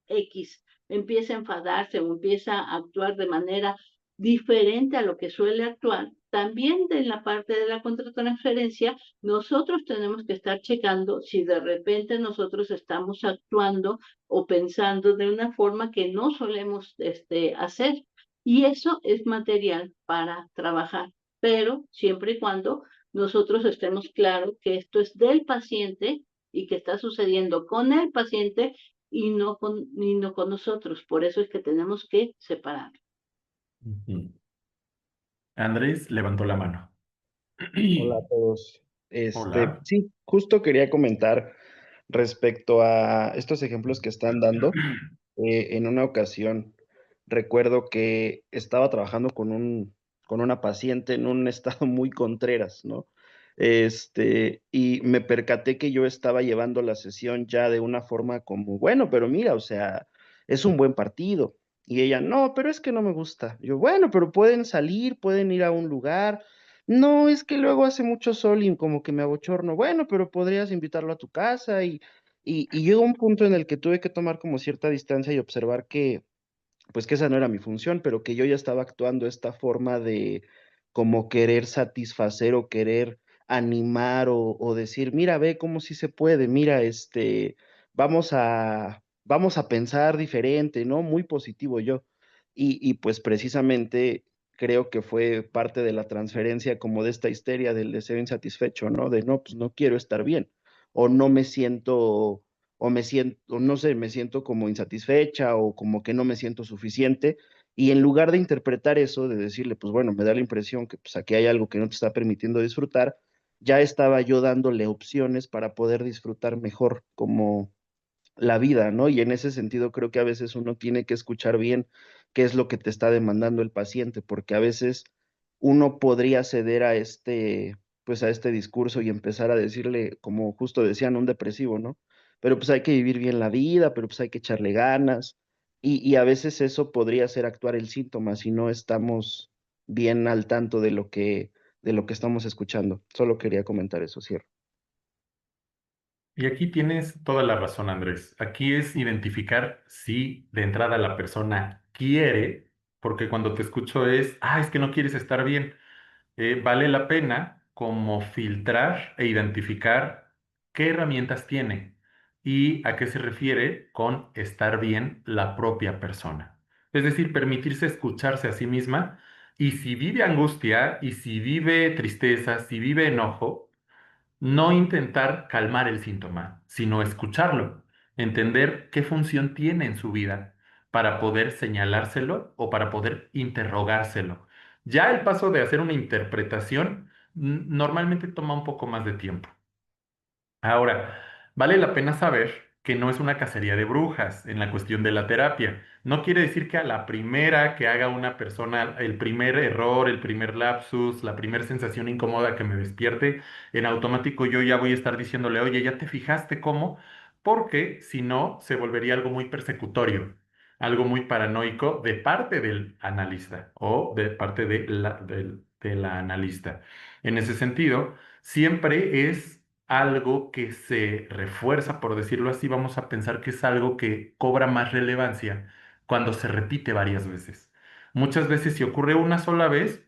X empieza a enfadarse o empieza a actuar de manera diferente a lo que suele actuar, también de la parte de la contratransferencia, nosotros tenemos que estar checando si de repente nosotros estamos actuando o pensando de una forma que no solemos hacer. Y eso es material para trabajar, pero siempre y cuando nosotros estemos claros que esto es del paciente y que está sucediendo con el paciente y no con nosotros. Por eso es que tenemos que separar. Ujú. Andrés levantó la mano. Hola a todos. Hola. Sí, justo quería comentar respecto a estos ejemplos que están dando. En una ocasión recuerdo que estaba trabajando con una paciente en un estado muy contreras, ¿no? Y me percaté que yo estaba llevando la sesión ya de una forma como, bueno, pero mira, o sea, es un buen partido. Y ella, no, pero es que no me gusta. Yo, bueno, pero pueden salir, pueden ir a un lugar. No, es que luego hace mucho sol y como que me abochorno. Bueno, pero podrías invitarlo a tu casa y llegó un punto en el que tuve que tomar como cierta distancia y observar que, pues que esa no era mi función, pero que yo ya estaba actuando esta forma de como querer satisfacer o querer animar o decir, mira, ve cómo sí se puede, mira, vamos a pensar diferente, ¿no? Muy positivo yo. Y pues precisamente creo que fue parte de la transferencia como de esta histeria del deseo insatisfecho, ¿no? De no, pues no quiero estar bien, o no me siento, o me siento, o no sé, me siento como insatisfecha o como que no me siento suficiente. Y en lugar de interpretar eso, de decirle, pues bueno, me da la impresión que pues aquí hay algo que no te está permitiendo disfrutar, ya estaba yo dándole opciones para poder disfrutar mejor como la vida, ¿no? Y en ese sentido creo que a veces uno tiene que escuchar bien qué es lo que te está demandando el paciente, porque a veces uno podría ceder a pues a este discurso y empezar a decirle, como justo decían, un depresivo, ¿no? Pero pues hay que vivir bien la vida, pero pues hay que echarle ganas. Y a veces eso podría ser actuar el síntoma si no estamos bien al tanto de lo que estamos escuchando. Solo quería comentar eso, cierro. Y aquí tienes toda la razón, Andrés. Aquí es identificar si de entrada la persona quiere, porque cuando te escucho es que no quieres estar bien. Vale la pena como filtrar e identificar qué herramientas tiene y a qué se refiere con estar bien la propia persona. Es decir, permitirse escucharse a sí misma y si vive angustia y si vive tristeza, si vive enojo, no intentar calmar el síntoma, sino escucharlo, entender qué función tiene en su vida para poder señalárselo o para poder interrogárselo. Ya el paso de hacer una interpretación normalmente toma un poco más de tiempo. Ahora, vale la pena saber que no es una cacería de brujas en la cuestión de la terapia. No quiere decir que a la primera que haga una persona, el primer error, el primer lapsus, la primera sensación incómoda que me despierte, en automático yo ya voy a estar diciéndole, oye, ¿ya te fijaste cómo? Porque si no, se volvería algo muy persecutorio, algo muy paranoico de parte del analista o de parte de la analista. En ese sentido, siempre es algo que se refuerza, por decirlo así, vamos a pensar que es algo que cobra más relevancia cuando se repite varias veces. Muchas veces si ocurre una sola vez,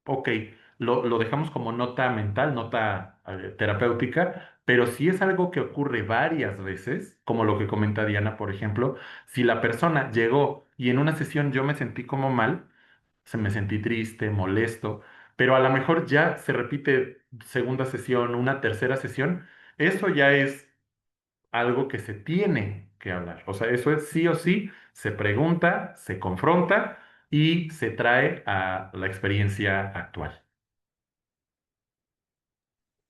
ok, lo dejamos como nota mental, nota terapéutica, pero si es algo que ocurre varias veces, como lo que comenta Diana, por ejemplo, si la persona llegó y en una sesión yo me sentí como mal, se me sentí triste, molesto, pero a lo mejor ya se repite segunda sesión, una tercera sesión, eso ya es algo que se tiene que hablar. O sea, eso es sí o sí, se pregunta, se confronta y se trae a la experiencia actual.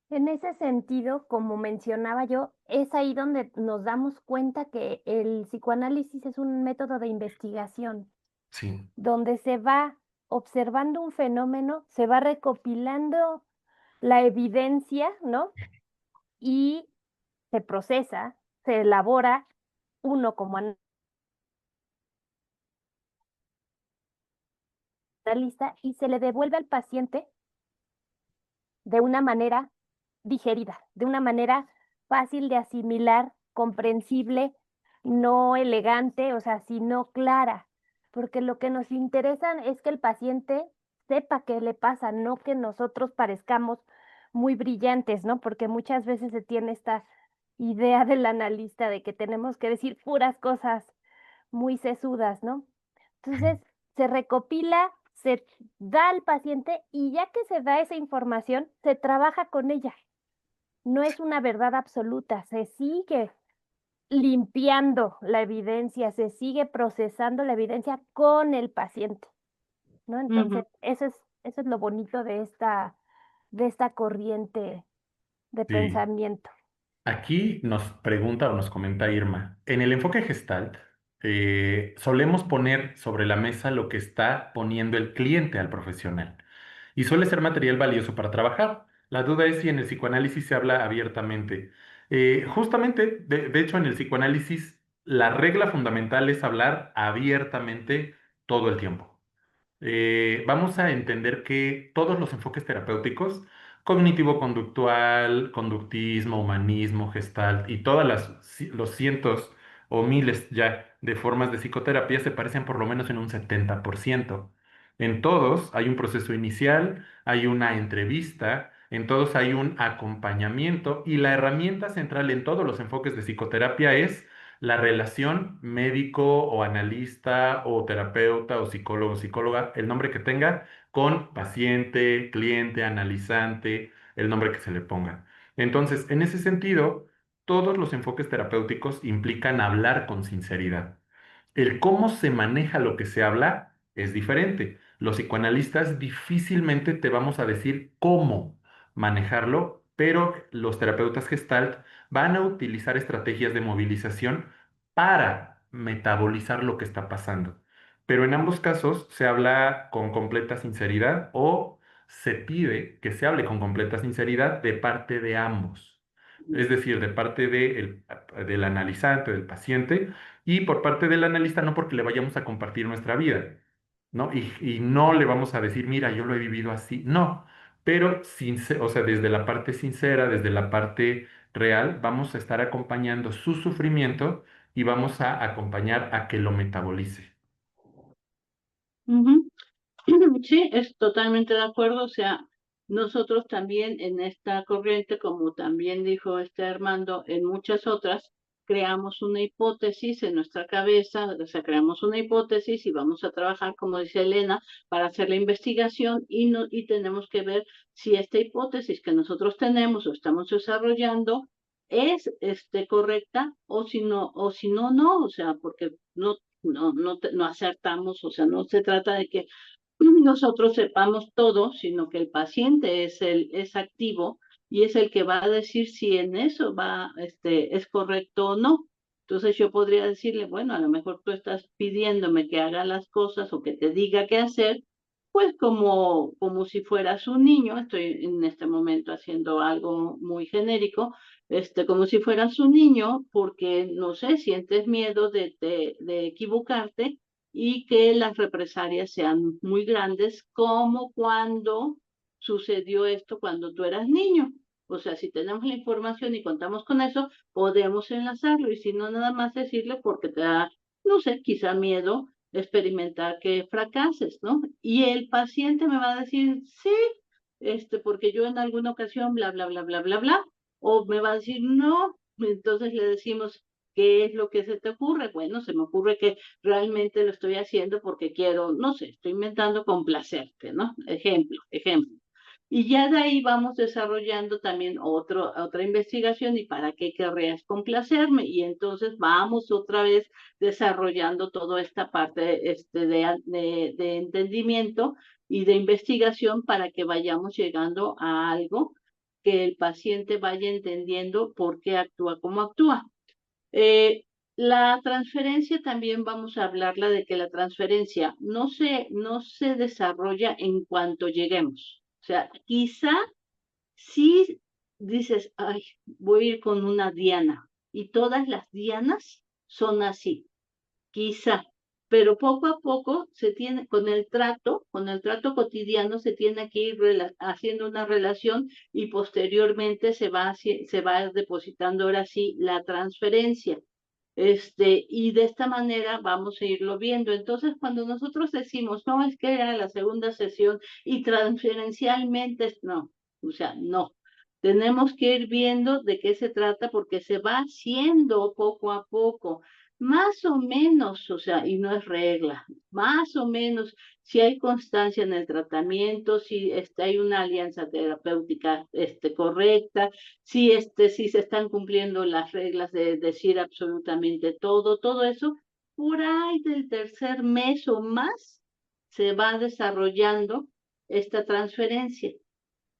En ese sentido, como mencionaba yo, es ahí donde nos damos cuenta que el psicoanálisis es un método de investigación, Sí. donde se va observando un fenómeno, se va recopilando la evidencia, ¿no? Y se procesa, se elabora uno como analista y se le devuelve al paciente de una manera digerida, de una manera fácil de asimilar, comprensible, no elegante, o sea, sino clara, porque lo que nos interesa es que el paciente sepa qué le pasa, no que nosotros parezcamos muy brillantes, ¿no? Porque muchas veces se tiene esta idea del analista de que tenemos que decir puras cosas muy sesudas, ¿no? Entonces, se recopila, se da al paciente y ya que se da esa información, se trabaja con ella. No es una verdad absoluta, se sigue limpiando la evidencia, se sigue procesando la evidencia con el paciente, ¿no? Entonces, Ujú. eso es lo bonito de esta corriente de Sí. pensamiento. Aquí nos pregunta o nos comenta Irma, en el enfoque Gestalt solemos poner sobre la mesa lo que está poniendo el cliente al profesional y suele ser material valioso para trabajar. La duda es si en el psicoanálisis se habla abiertamente. Justamente, de hecho, en el psicoanálisis la regla fundamental es hablar abiertamente todo el tiempo. Vamos a entender que todos los enfoques terapéuticos, cognitivo-conductual, conductismo, humanismo, gestalt y todas los cientos o miles ya de formas de psicoterapia se parecen por lo menos en un 70%. En todos hay un proceso inicial, hay una entrevista, en todos hay un acompañamiento y la herramienta central en todos los enfoques de psicoterapia es la relación médico o analista o terapeuta o psicólogo, psicóloga, el nombre que tenga, con paciente, cliente, analizante, el nombre que se le ponga. Entonces, en ese sentido, todos los enfoques terapéuticos implican hablar con sinceridad. El cómo se maneja lo que se habla es diferente. Los psicoanalistas difícilmente te vamos a decir cómo manejarlo, pero los terapeutas Gestalt van a utilizar estrategias de movilización para metabolizar lo que está pasando. Pero en ambos casos se habla con completa sinceridad o se pide que se hable con completa sinceridad de parte de ambos. Es decir, de parte del analizante, del paciente, y por parte del analista no porque le vayamos a compartir nuestra vida, ¿no? Y no le vamos a decir, mira, yo lo he vivido así, no, pero o sea, desde la parte sincera, desde la parte real, vamos a estar acompañando su sufrimiento y vamos a acompañar a que lo metabolice. Ujú. Sí, es totalmente de acuerdo. O sea, nosotros también en esta corriente, como también dijo este Armando, en muchas otras, creamos una hipótesis en nuestra cabeza, o sea, creamos una hipótesis y vamos a trabajar, como dice Elena, para hacer la investigación y, no, y tenemos que ver si esta hipótesis que nosotros tenemos o estamos desarrollando es correcta o si no, no, o sea, porque no acertamos, o sea, no se trata de que nosotros sepamos todo, sino que el paciente es activo y es el que va a decir si en eso es correcto o no. Entonces yo podría decirle, bueno, a lo mejor tú estás pidiéndome que haga las cosas o que te diga qué hacer, pues como si fueras un niño, estoy en este momento haciendo algo muy genérico, como si fueras un niño, porque, no sé, sientes miedo de equivocarte y que las represalias sean muy grandes, como cuando sucedió esto cuando tú eras niño. O sea, si tenemos la información y contamos con eso, podemos enlazarlo y si no, nada más decirle porque te da, no sé, quizá miedo experimentar que fracases, ¿no? Y el paciente me va a decir, sí, porque yo en alguna ocasión, bla, bla, bla, bla, bla, bla, o me va a decir, no, entonces le decimos, ¿qué es lo que se te ocurre? Bueno, se me ocurre que realmente lo estoy haciendo porque quiero, no sé, estoy inventando complacerte, ¿no? Ejemplo. Y ya de ahí vamos desarrollando también otra investigación y para qué querrías complacerme. Y entonces vamos otra vez desarrollando toda esta parte de entendimiento y de investigación para que vayamos llegando a algo que el paciente vaya entendiendo por qué actúa como actúa. Eh, la transferencia también vamos a hablarla de que la transferencia no se desarrolla en cuanto lleguemos. O sea, quizá si dices, ay, voy a ir con una diana y todas las dianas son así, quizá, pero poco a poco se tiene, con el trato cotidiano se tiene que ir haciendo una relación y posteriormente se va depositando ahora sí la transferencia. Y de esta manera vamos a irlo viendo. Entonces, cuando nosotros decimos, no, es que era la segunda sesión y transferencialmente, no, o sea, no. Tenemos que ir viendo de qué se trata porque se va haciendo poco a poco, más o menos, o sea, y no es regla, más o menos, si hay constancia en el tratamiento, si hay una alianza terapéutica correcta, si se están cumpliendo las reglas de decir absolutamente todo eso, por ahí del tercer mes o más se va desarrollando esta transferencia.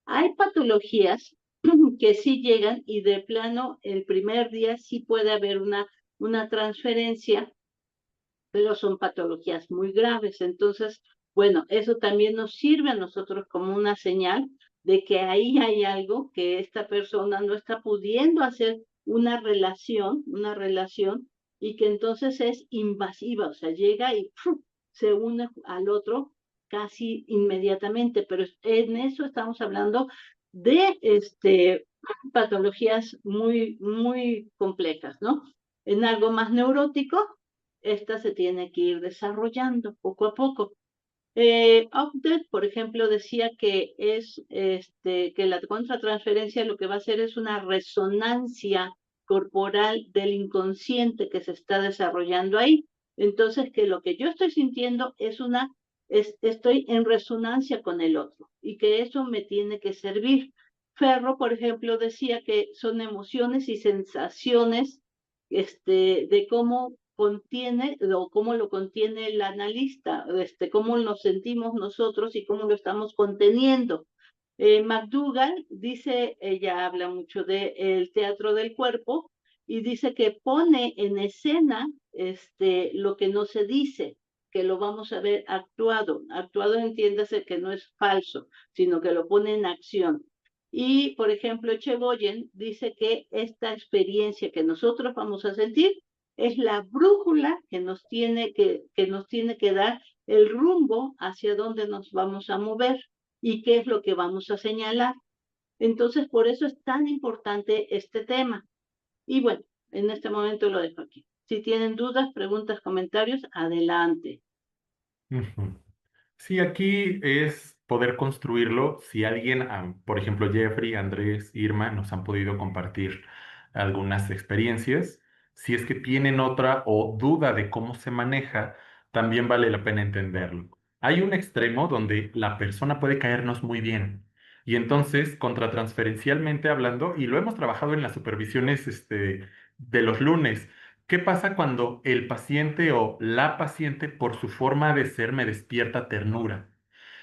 Hay patologías que sí llegan y de plano el primer día sí puede haber una transferencia, pero son patologías muy graves. Entonces, bueno, eso también nos sirve a nosotros como una señal de que ahí hay algo que esta persona no está pudiendo hacer una relación, y que entonces es invasiva, o sea, llega y ¡pum!, se une al otro casi inmediatamente, pero en eso estamos hablando de patologías muy, muy complejas, ¿no? En algo más neurótico, esta se tiene que ir desarrollando poco a poco. Update, por ejemplo, decía que que la contratransferencia lo que va a hacer es una resonancia corporal del inconsciente que se está desarrollando ahí. Entonces, que lo que yo estoy sintiendo estoy en resonancia con el otro y que eso me tiene que servir. Ferro, por ejemplo, decía que son emociones y sensaciones de cómo contiene o cómo lo contiene el analista, cómo nos sentimos nosotros y cómo lo estamos conteniendo. McDougall dice, ella habla mucho del teatro del cuerpo y dice que pone en escena lo que no se dice, que lo vamos a ver actuado. Actuado, entiéndase que no es falso, sino que lo pone en acción. Y, por ejemplo, Echegoyen dice que esta experiencia que nosotros vamos a sentir es la brújula que nos tiene que dar el rumbo hacia dónde nos vamos a mover y qué es lo que vamos a señalar. Entonces, por eso es tan importante este tema. Y bueno, en este momento lo dejo aquí. Si tienen dudas, preguntas, comentarios, adelante. Ujú. Sí, aquí es poder construirlo. Si alguien, por ejemplo, Jeffrey, Andrés, Irma, nos han podido compartir algunas experiencias, si es que tienen otra o duda de cómo se maneja, también vale la pena entenderlo. Hay un extremo donde la persona puede caernos muy bien y entonces, contratransferencialmente hablando, y lo hemos trabajado en las supervisiones, de los lunes. ¿Qué pasa cuando el paciente o la paciente por su forma de ser me despierta ternura?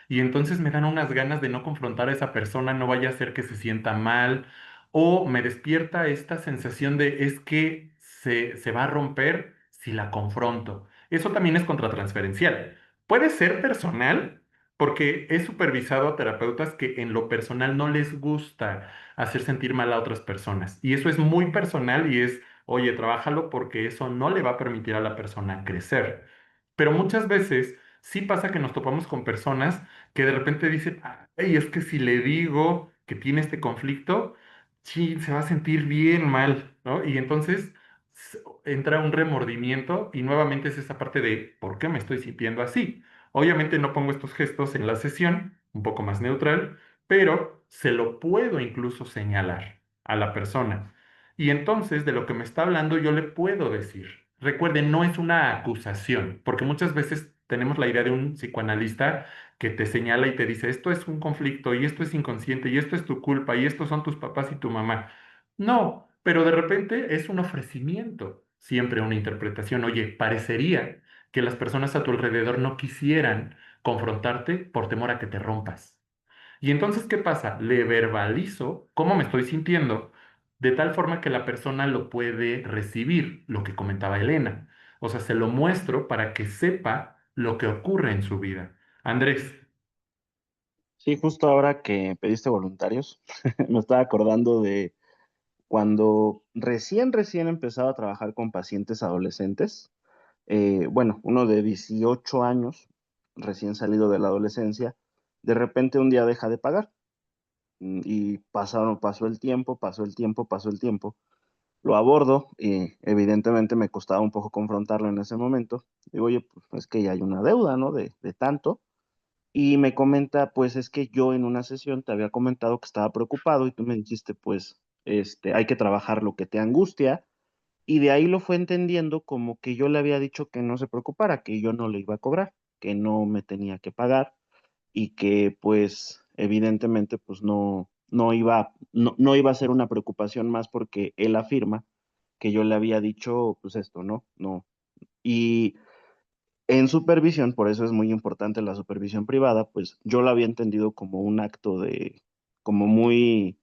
Y entonces me dan unas ganas de no confrontar a esa persona, no vaya a ser que se sienta mal, o me despierta esta sensación de es que se va a romper si la confronto. Eso también es contratransferencial. Puede ser personal, porque he supervisado a terapeutas que en lo personal no les gusta hacer sentir mal a otras personas. Y eso es muy personal y es, oye, trabájalo porque eso no le va a permitir a la persona crecer. Pero muchas veces sí pasa que nos topamos con personas que de repente dicen, ay, es que si le digo que tiene este conflicto, sí, se va a sentir bien mal, ¿no? Y entonces entra un remordimiento y nuevamente es esa parte de, ¿por qué me estoy sintiendo así? Obviamente no pongo estos gestos en la sesión, un poco más neutral, pero se lo puedo incluso señalar a la persona. Y entonces de lo que me está hablando yo le puedo decir. Recuerden, no es una acusación, porque muchas veces tenemos la idea de un psicoanalista que te señala y te dice, esto es un conflicto y esto es inconsciente y esto es tu culpa y estos son tus papás y tu mamá. No, pero de repente es un ofrecimiento, siempre una interpretación. Oye, parecería que las personas a tu alrededor no quisieran confrontarte por temor a que te rompas. Y entonces, ¿qué pasa? Le verbalizo cómo me estoy sintiendo, de tal forma que la persona lo puede recibir, lo que comentaba Elena. O sea, se lo muestro para que sepa lo que ocurre en su vida. Andrés. Sí, justo ahora que pediste voluntarios, me estaba acordando de cuando recién empezaba a trabajar con pacientes adolescentes. Bueno, uno de 18 años, recién salido de la adolescencia, de repente un día deja de pagar. Y pasó el tiempo, pasó el tiempo, pasó el tiempo. Lo abordo y evidentemente me costaba un poco confrontarlo en ese momento. Digo, oye, pues es que ya hay una deuda, ¿no? De tanto. Y me comenta, pues es que yo en una sesión te había comentado que estaba preocupado y tú me dijiste, pues, hay que trabajar lo que te angustia. Y de ahí lo fue entendiendo como que yo le había dicho que no se preocupara, que yo no le iba a cobrar, que no me tenía que pagar y que pues evidentemente pues no iba a ser una preocupación más porque él afirma que yo le había dicho pues esto, ¿no? No. Y en supervisión, por eso es muy importante la supervisión privada, pues yo lo había entendido como un acto como muy,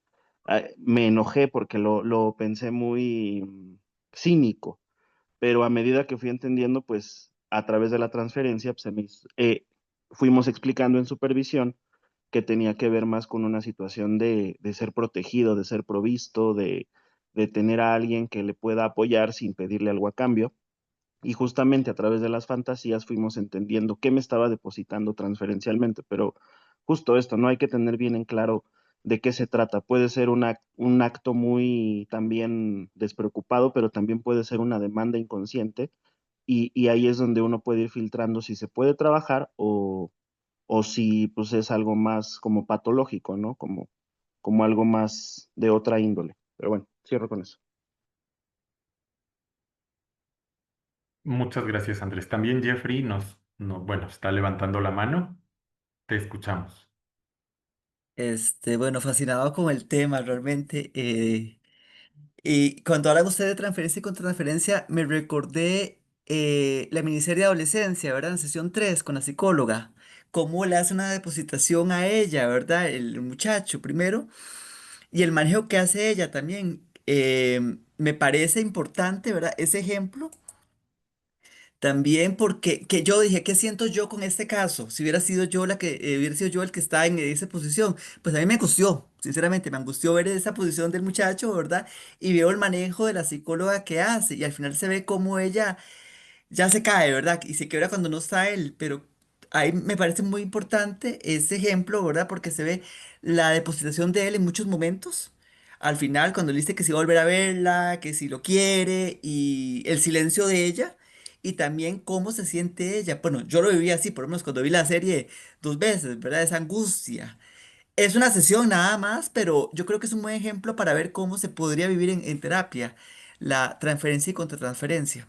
me enojé porque lo pensé muy cínico, pero a medida que fui entendiendo, pues a través de la transferencia, pues, fuimos explicando en supervisión que tenía que ver más con una situación de ser protegido, de ser provisto, de tener a alguien que le pueda apoyar sin pedirle algo a cambio. Y justamente a través de las fantasías fuimos entendiendo qué me estaba depositando transferencialmente, pero justo esto, no hay que tener bien en claro de qué se trata. Puede ser un acto muy también despreocupado, pero también puede ser una demanda inconsciente y ahí es donde uno puede ir filtrando si se puede trabajar o si pues es algo más como patológico, ¿no? Como algo más de otra índole. Pero bueno, cierro con eso. Muchas gracias, Andrés. También Jeffrey bueno, está levantando la mano. Te escuchamos. Bueno, fascinado con el tema realmente. Y cuando hablan usted de transferencia y contratransferencia, me recordé la miniserie de adolescencia, ¿verdad? En sesión 3 con la psicóloga. Cómo le hace una depositación a ella, ¿verdad? El muchacho primero. Y el manejo que hace ella también. Me parece importante, ¿verdad? Ese ejemplo. También porque que yo dije, ¿qué siento yo con este caso? Si hubiera sido yo hubiera sido yo el que está en esa posición, pues a mí me angustió, sinceramente, me angustió ver esa posición del muchacho, ¿verdad? Y veo el manejo de la psicóloga que hace y al final se ve cómo ella ya se cae, ¿verdad? Y se quiebra cuando no está él, pero ahí me parece muy importante ese ejemplo, ¿verdad? Porque se ve la depositación de él en muchos momentos. Al final, cuando le dice que si va a volver a verla, que si lo quiere, y el silencio de ella, y también cómo se siente ella. Bueno, yo lo viví así, por lo menos cuando vi la serie 2 veces, ¿verdad? Esa angustia. Es una sesión nada más, pero yo creo que es un buen ejemplo para ver cómo se podría vivir en terapia la transferencia y contratransferencia.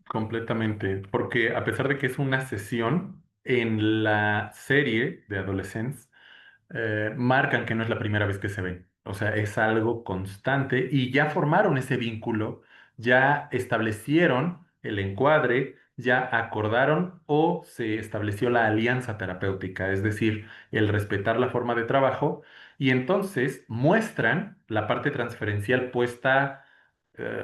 Completamente, porque a pesar de que es una sesión, en la serie de Adolescents marcan que no es la primera vez que se ven. O sea, es algo constante y ya formaron ese vínculo, ya establecieron el encuadre, ya acordaron o se estableció la alianza terapéutica, es decir, el respetar la forma de trabajo y entonces muestran la parte transferencial puesta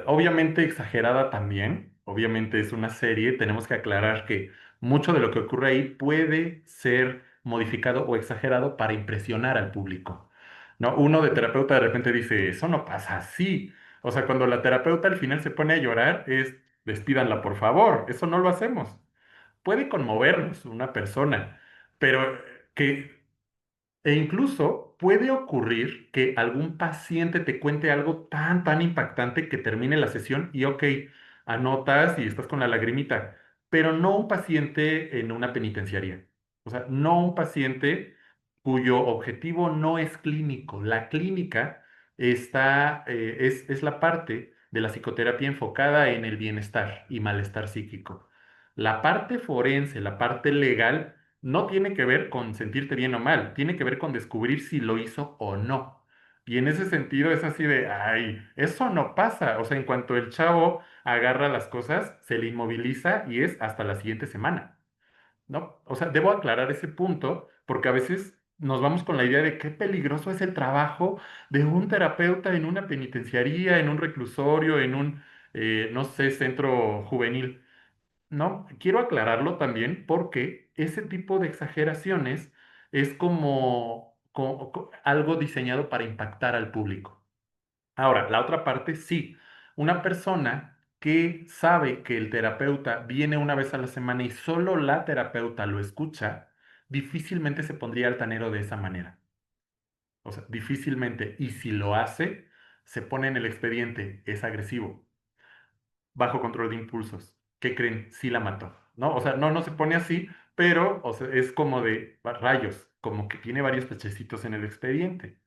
obviamente exagerada también, obviamente es una serie, tenemos que aclarar que mucho de lo que ocurre ahí puede ser modificado o exagerado para impresionar al público. ¿No? Uno de terapeuta de repente dice, eso no pasa así. O sea, cuando la terapeuta al final se pone a llorar, es, despídanla por favor, eso no lo hacemos. Puede conmovernos una persona, pero que e incluso puede ocurrir que algún paciente te cuente algo tan impactante que termine la sesión y ok, anotas y estás con la lagrimita, pero no un paciente en una penitenciaría. O sea, no un paciente cuyo objetivo no es clínico. La clínica es la parte de la psicoterapia enfocada en el bienestar y malestar psíquico. La parte forense, la parte legal, no tiene que ver con sentirte bien o mal, tiene que ver con descubrir si lo hizo o no. Y en ese sentido es así de, ay, eso no pasa. O sea, en cuanto el chavo agarra las cosas, se le inmoviliza y es hasta la siguiente semana, ¿no? O sea, debo aclarar ese punto porque a veces nos vamos con la idea de qué peligroso es el trabajo de un terapeuta en una penitenciaría, en un reclusorio, en un, no sé, centro juvenil. No, quiero aclararlo también porque ese tipo de exageraciones es como, algo diseñado para impactar al público. Ahora, la otra parte sí, una persona que sabe que el terapeuta viene una vez a la semana y solo la terapeuta lo escucha, difícilmente se pondría altanero de esa manera. O sea, difícilmente. Y si lo hace, se pone en el expediente, es agresivo bajo control de impulsos. ¿Qué creen? Sí la mató, ¿no? O sea, no se pone así, pero o sea, es como de rayos, como que tiene varios pechecitos en el expediente.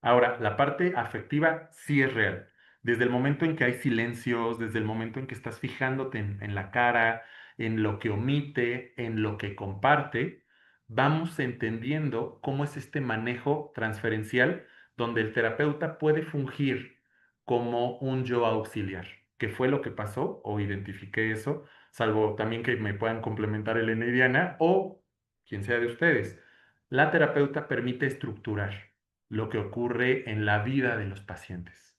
Ahora, la parte afectiva sí es real. Desde el momento en que hay silencios, desde el momento en que estás fijándote en la cara, en lo que omite, en lo que comparte, vamos entendiendo cómo es este manejo transferencial donde el terapeuta puede fungir como un yo auxiliar. ¿Qué fue lo que pasó? O identifiqué eso, salvo también que me puedan complementar Elena y Diana o quien sea de ustedes. La terapeuta permite estructurar lo que ocurre en la vida de los pacientes.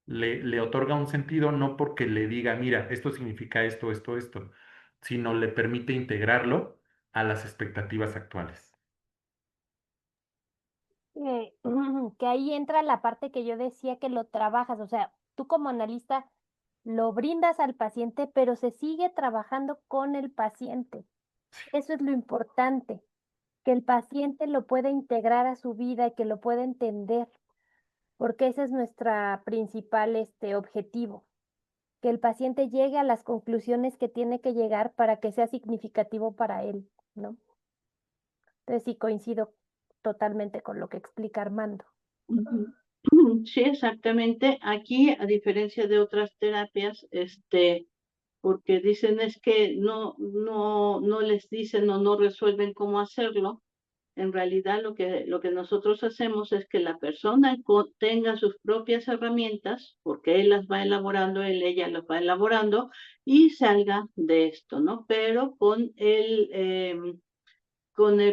Le otorga un sentido no porque le diga, mira, esto significa esto, esto, esto, sino le permite integrarlo a las expectativas actuales. Que ahí entra la parte que yo decía que lo trabajas, o sea, tú como analista lo brindas al paciente, pero se sigue trabajando con el paciente. Eso es lo importante, que el paciente lo pueda integrar a su vida y que lo pueda entender, porque ese es nuestra principal objetivo, que el paciente llegue a las conclusiones que tiene que llegar para que sea significativo para él, ¿no? Entonces sí coincido totalmente con lo que explica Armando. Ujú. Sí, exactamente. Aquí, a diferencia de otras terapias, porque dicen es que no les dicen o no resuelven cómo hacerlo. En realidad lo que nosotros hacemos es que la persona tenga sus propias herramientas, porque él las va elaborando, ella las va elaborando, y salga de esto, ¿no? Pero con el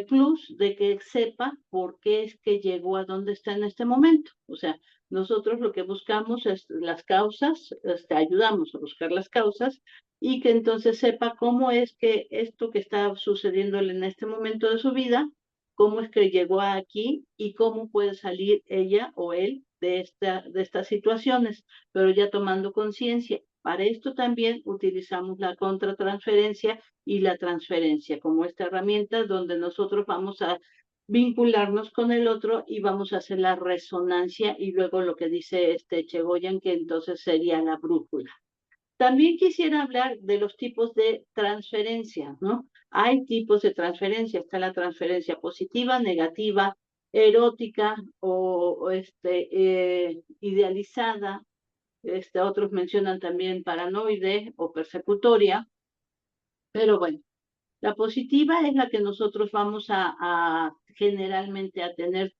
plus de que sepa por qué es que llegó a donde está en este momento. O sea, nosotros lo que buscamos es las causas, ayudamos a buscar las causas y que entonces sepa cómo es que esto que está sucediéndole en este momento de su vida, cómo es que llegó aquí y cómo puede salir ella o él de estas situaciones, pero ya tomando conciencia. Para esto también utilizamos la contratransferencia y la transferencia como esta herramienta donde nosotros vamos a vincularnos con el otro y vamos a hacer la resonancia y luego lo que dice Chegoyan, que entonces sería la brújula. También quisiera hablar de los tipos de transferencia, ¿no? Hay tipos de transferencia, está la transferencia positiva, negativa, erótica o idealizada. Otros mencionan también paranoide o persecutoria, pero bueno, la positiva es la que nosotros vamos a generalmente a tener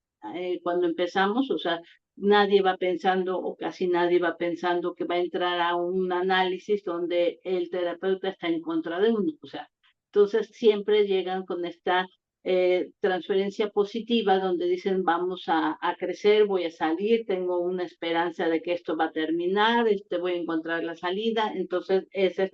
cuando empezamos, o sea, nadie va pensando o casi nadie va pensando que va a entrar a un análisis donde el terapeuta está en contra de uno, o sea, entonces siempre llegan con esta transferencia positiva donde dicen vamos a crecer, voy a salir, tengo una esperanza de que esto va a terminar, voy a encontrar la salida, entonces esa es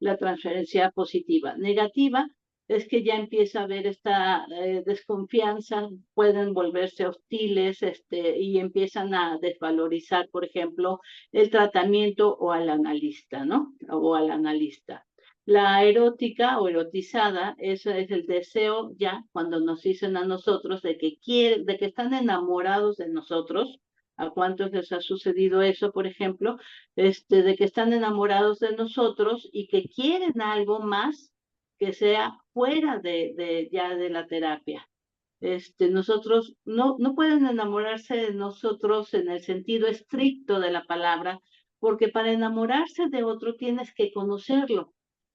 la transferencia positiva. Negativa es que ya empieza a haber esta desconfianza, pueden volverse hostiles y empiezan a desvalorizar, por ejemplo, el tratamiento o al analista, ¿no? O al analista. La erótica o erotizada, eso es el deseo ya cuando nos dicen a nosotros de que están enamorados de nosotros. ¿A cuántos les ha sucedido eso, por ejemplo? De que están enamorados de nosotros y que quieren algo más que sea fuera ya de la terapia. Nosotros no pueden enamorarse de nosotros en el sentido estricto de la palabra, porque para enamorarse de otro tienes que conocerlo.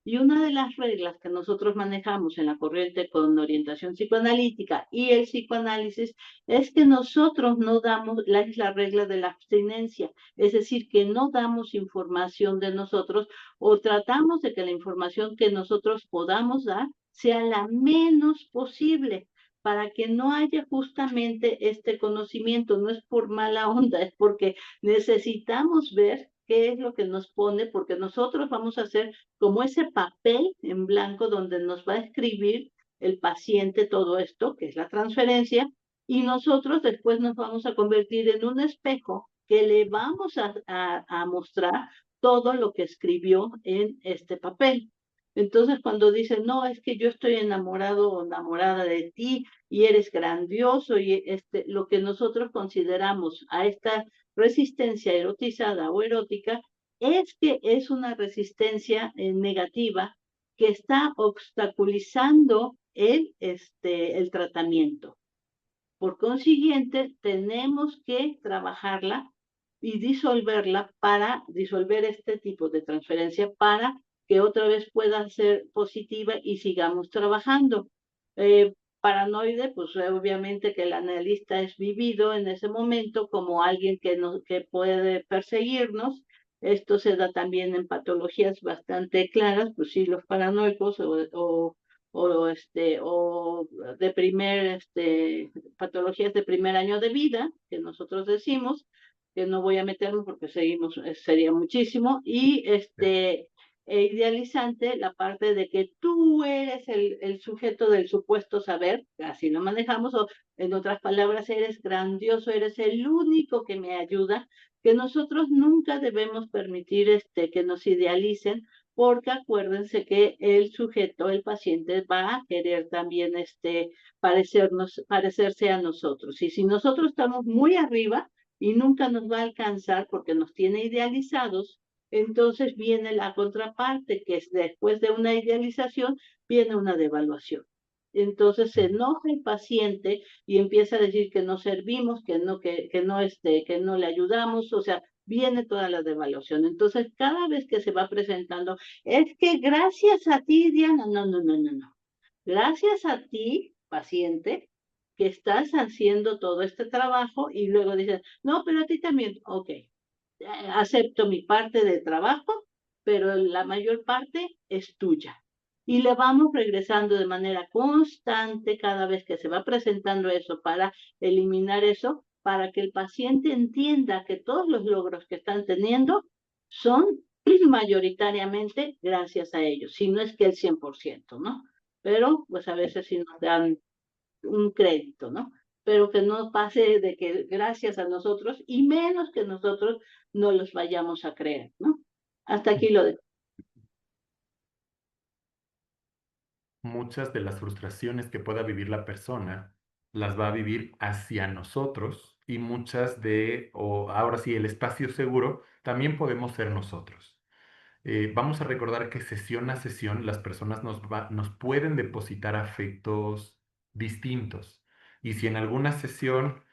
Y una de las reglas que nosotros manejamos en la corriente con orientación psicoanalítica y el psicoanálisis es que nosotros no damos, es la regla de la abstinencia, es decir, que no damos información de nosotros o tratamos de que la información que nosotros podamos dar sea la menos posible para que no haya justamente este conocimiento. No es por mala onda, es porque necesitamos ver qué es lo que nos pone, porque nosotros vamos a hacer como ese papel en blanco donde nos va a escribir el paciente todo esto, que es la transferencia, y nosotros después nos vamos a convertir en un espejo que le vamos a mostrar todo lo que escribió en este papel. Entonces, cuando dicen, no, es que yo estoy enamorado o enamorada de ti y eres grandioso, y lo que nosotros consideramos a esta resistencia erotizada o erótica es que es una resistencia negativa que está obstaculizando el tratamiento. Por consiguiente, tenemos que trabajarla y disolverla para disolver este tipo de transferencia para que otra vez pueda ser positiva y sigamos trabajando. Paranoide, pues obviamente que el analista es vivido en ese momento como alguien que puede perseguirnos. Esto se da también en patologías bastante claras, pues sí, los paranoicos o patologías de primer año de vida, que nosotros decimos, que no voy a meterme porque sería muchísimo, y idealizante la parte de que tú eres el sujeto del supuesto saber, así lo manejamos, o en otras palabras, eres grandioso, eres el único que me ayuda, que nosotros nunca debemos permitir que nos idealicen, porque acuérdense que el sujeto, el paciente, va a querer también parecerse a nosotros. Y si nosotros estamos muy arriba y nunca nos va a alcanzar porque nos tiene idealizados, entonces viene la contraparte, que es después de una idealización, viene una devaluación. Entonces se enoja el paciente y empieza a decir que no servimos, que no le ayudamos, o sea, viene toda la devaluación. Entonces, cada vez que se va presentando, es que gracias a ti, Diana, no. Gracias a ti, paciente, que estás haciendo todo este trabajo y luego dices, no, pero a ti también, ok, acepto mi parte del trabajo, pero la mayor parte es tuya. Y le vamos regresando de manera constante cada vez que se va presentando eso para eliminar eso, para que el paciente entienda que todos los logros que están teniendo son mayoritariamente gracias a ellos, si no es que el 100%, ¿no? Pero pues a veces sí nos dan un crédito, ¿no? Pero que no pase de que gracias a nosotros y menos que nosotros no los vayamos a creer, ¿no? Hasta aquí lo dejo. Muchas de las frustraciones que pueda vivir la persona las va a vivir hacia nosotros y muchas o ahora sí, el espacio seguro, también podemos ser nosotros. Vamos a recordar que sesión a sesión las personas nos pueden depositar afectos distintos. Y si en alguna sesión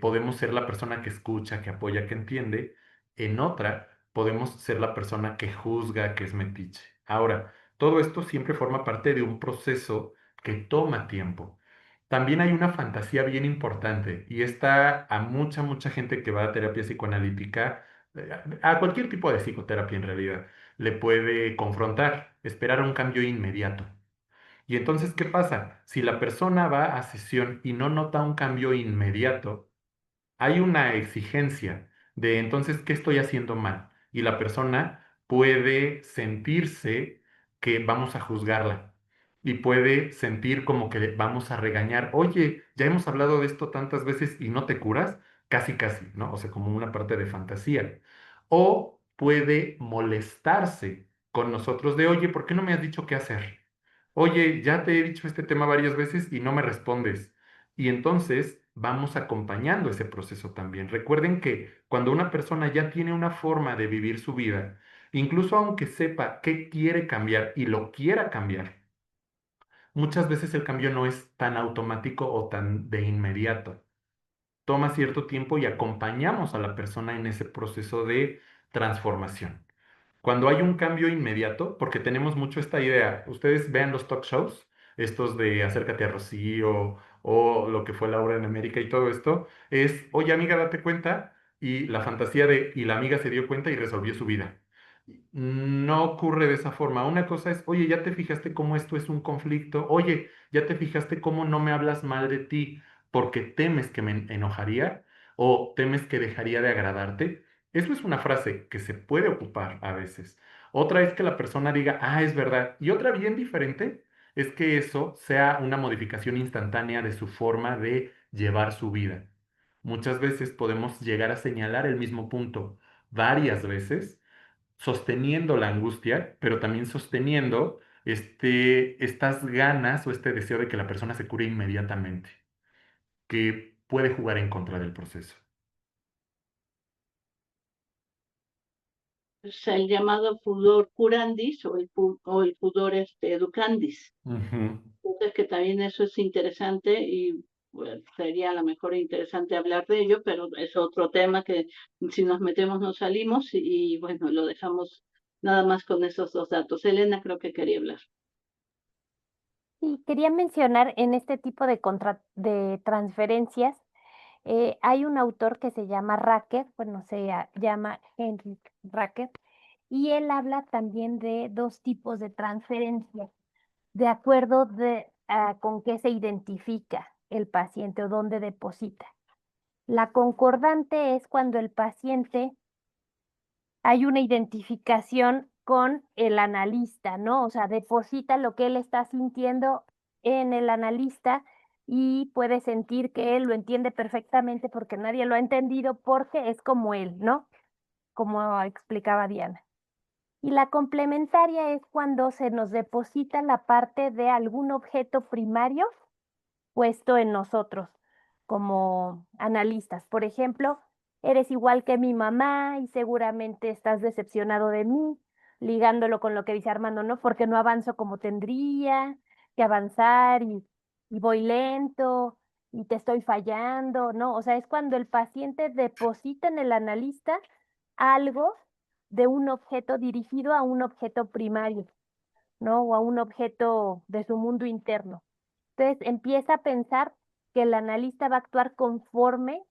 podemos ser la persona que escucha, que apoya, que entiende, en otra podemos ser la persona que juzga, que es metiche. Ahora, todo esto siempre forma parte de un proceso que toma tiempo. También hay una fantasía bien importante y esta a mucha gente que va a terapia psicoanalítica, a cualquier tipo de psicoterapia en realidad, le puede confrontar, esperar un cambio inmediato. Y entonces, ¿qué pasa? Si la persona va a sesión y no nota un cambio inmediato, hay una exigencia de entonces, ¿qué estoy haciendo mal? Y la persona puede sentirse que vamos a juzgarla y puede sentir como que vamos a regañar. Oye, ya hemos hablado de esto tantas veces y no te curas, casi, ¿no? O sea, como una parte de fantasía. O puede molestarse con nosotros de, oye, ¿por qué no me has dicho qué hacer? Oye, ya te he dicho este tema varias veces y no me respondes. Y entonces vamos acompañando ese proceso también. Recuerden que cuando una persona ya tiene una forma de vivir su vida, incluso aunque sepa qué quiere cambiar y lo quiera cambiar, muchas veces el cambio no es tan automático o tan de inmediato. Toma cierto tiempo y acompañamos a la persona en ese proceso de transformación. Cuando hay un cambio inmediato, porque tenemos mucho esta idea, ustedes vean los talk shows, estos de Acércate a Rocío o lo que fue Laura en América y todo esto, es, oye amiga, date cuenta, y la fantasía y la amiga se dio cuenta y resolvió su vida. No ocurre de esa forma. Una cosa es, oye, ya te fijaste cómo esto es un conflicto, oye, ya te fijaste cómo no me hablas mal de ti porque temes que me enojaría o temes que dejaría de agradarte. Eso es una frase que se puede ocupar a veces. Otra es que la persona diga, ah, es verdad. Y otra bien diferente es que eso sea una modificación instantánea de su forma de llevar su vida. Muchas veces podemos llegar a señalar el mismo punto varias veces, sosteniendo la angustia, pero también sosteniendo estas ganas o este deseo de que la persona se cure inmediatamente, que puede jugar en contra del proceso. Es el llamado pudor curandis o el pudor educandis. Ujú. Entonces, que también eso es interesante y bueno, sería a lo mejor interesante hablar de ello, pero es otro tema que si nos metemos no salimos y bueno, lo dejamos nada más con esos dos datos. Elena creo que quería hablar. Y quería mencionar en este tipo de transferencias, hay un autor que se llama Racker, bueno, llama Henrik Racker, y él habla también de dos tipos de transferencias, de acuerdo con qué se identifica el paciente o dónde deposita. La concordante es cuando el paciente hay una identificación con el analista, ¿no? O sea, deposita lo que él está sintiendo en el analista y puede sentir que él lo entiende perfectamente porque nadie lo ha entendido porque es como él, ¿no? Como explicaba Diana. Y la complementaria es cuando se nos deposita la parte de algún objeto primario puesto en nosotros como analistas. Por ejemplo, eres igual que mi mamá y seguramente estás decepcionado de mí, ligándolo con lo que dice Armando, ¿no? Porque no avanzo como tendría que avanzar y voy lento y te estoy fallando, ¿no? O sea, es cuando el paciente deposita en el analista algo de un objeto dirigido a un objeto primario, ¿no? O a un objeto de su mundo interno. Entonces empieza a pensar que el analista va a actuar conforme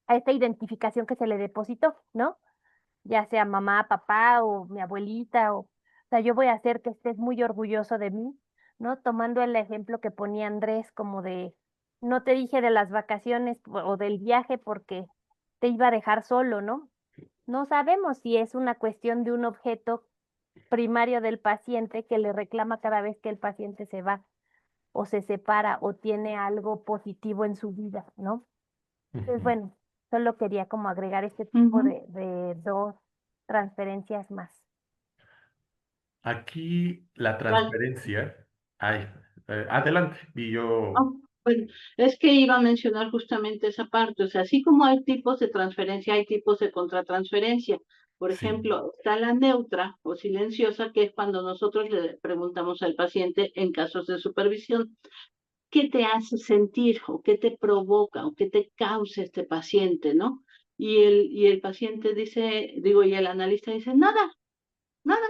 a esta identificación que se le depositó, ¿no? Ya sea mamá, papá o mi abuelita, o sea, yo voy a hacer que estés muy orgulloso de mí, ¿no? Tomando el ejemplo que ponía Andrés como de, no te dije de las vacaciones o del viaje porque te iba a dejar solo, ¿no? No sabemos si es una cuestión de un objeto primario del paciente que le reclama cada vez que el paciente se va o se separa o tiene algo positivo en su vida, ¿no? Entonces, Ujú. bueno, solo quería como agregar este tipo Ujú. de dos transferencias más. Aquí la Vale. transferencia, ay, adelante, y Ah, yo, bueno, es que iba a mencionar justamente esa parte, o sea, así como hay tipos de transferencia, hay tipos de contratransferencia. Por sí, ejemplo, está la neutra o silenciosa, que es cuando nosotros le preguntamos al paciente en casos de supervisión, ¿qué te hace sentir o qué te provoca o qué te causa este paciente, ¿no? Y el paciente dice, digo, y el analista dice, nada, nada.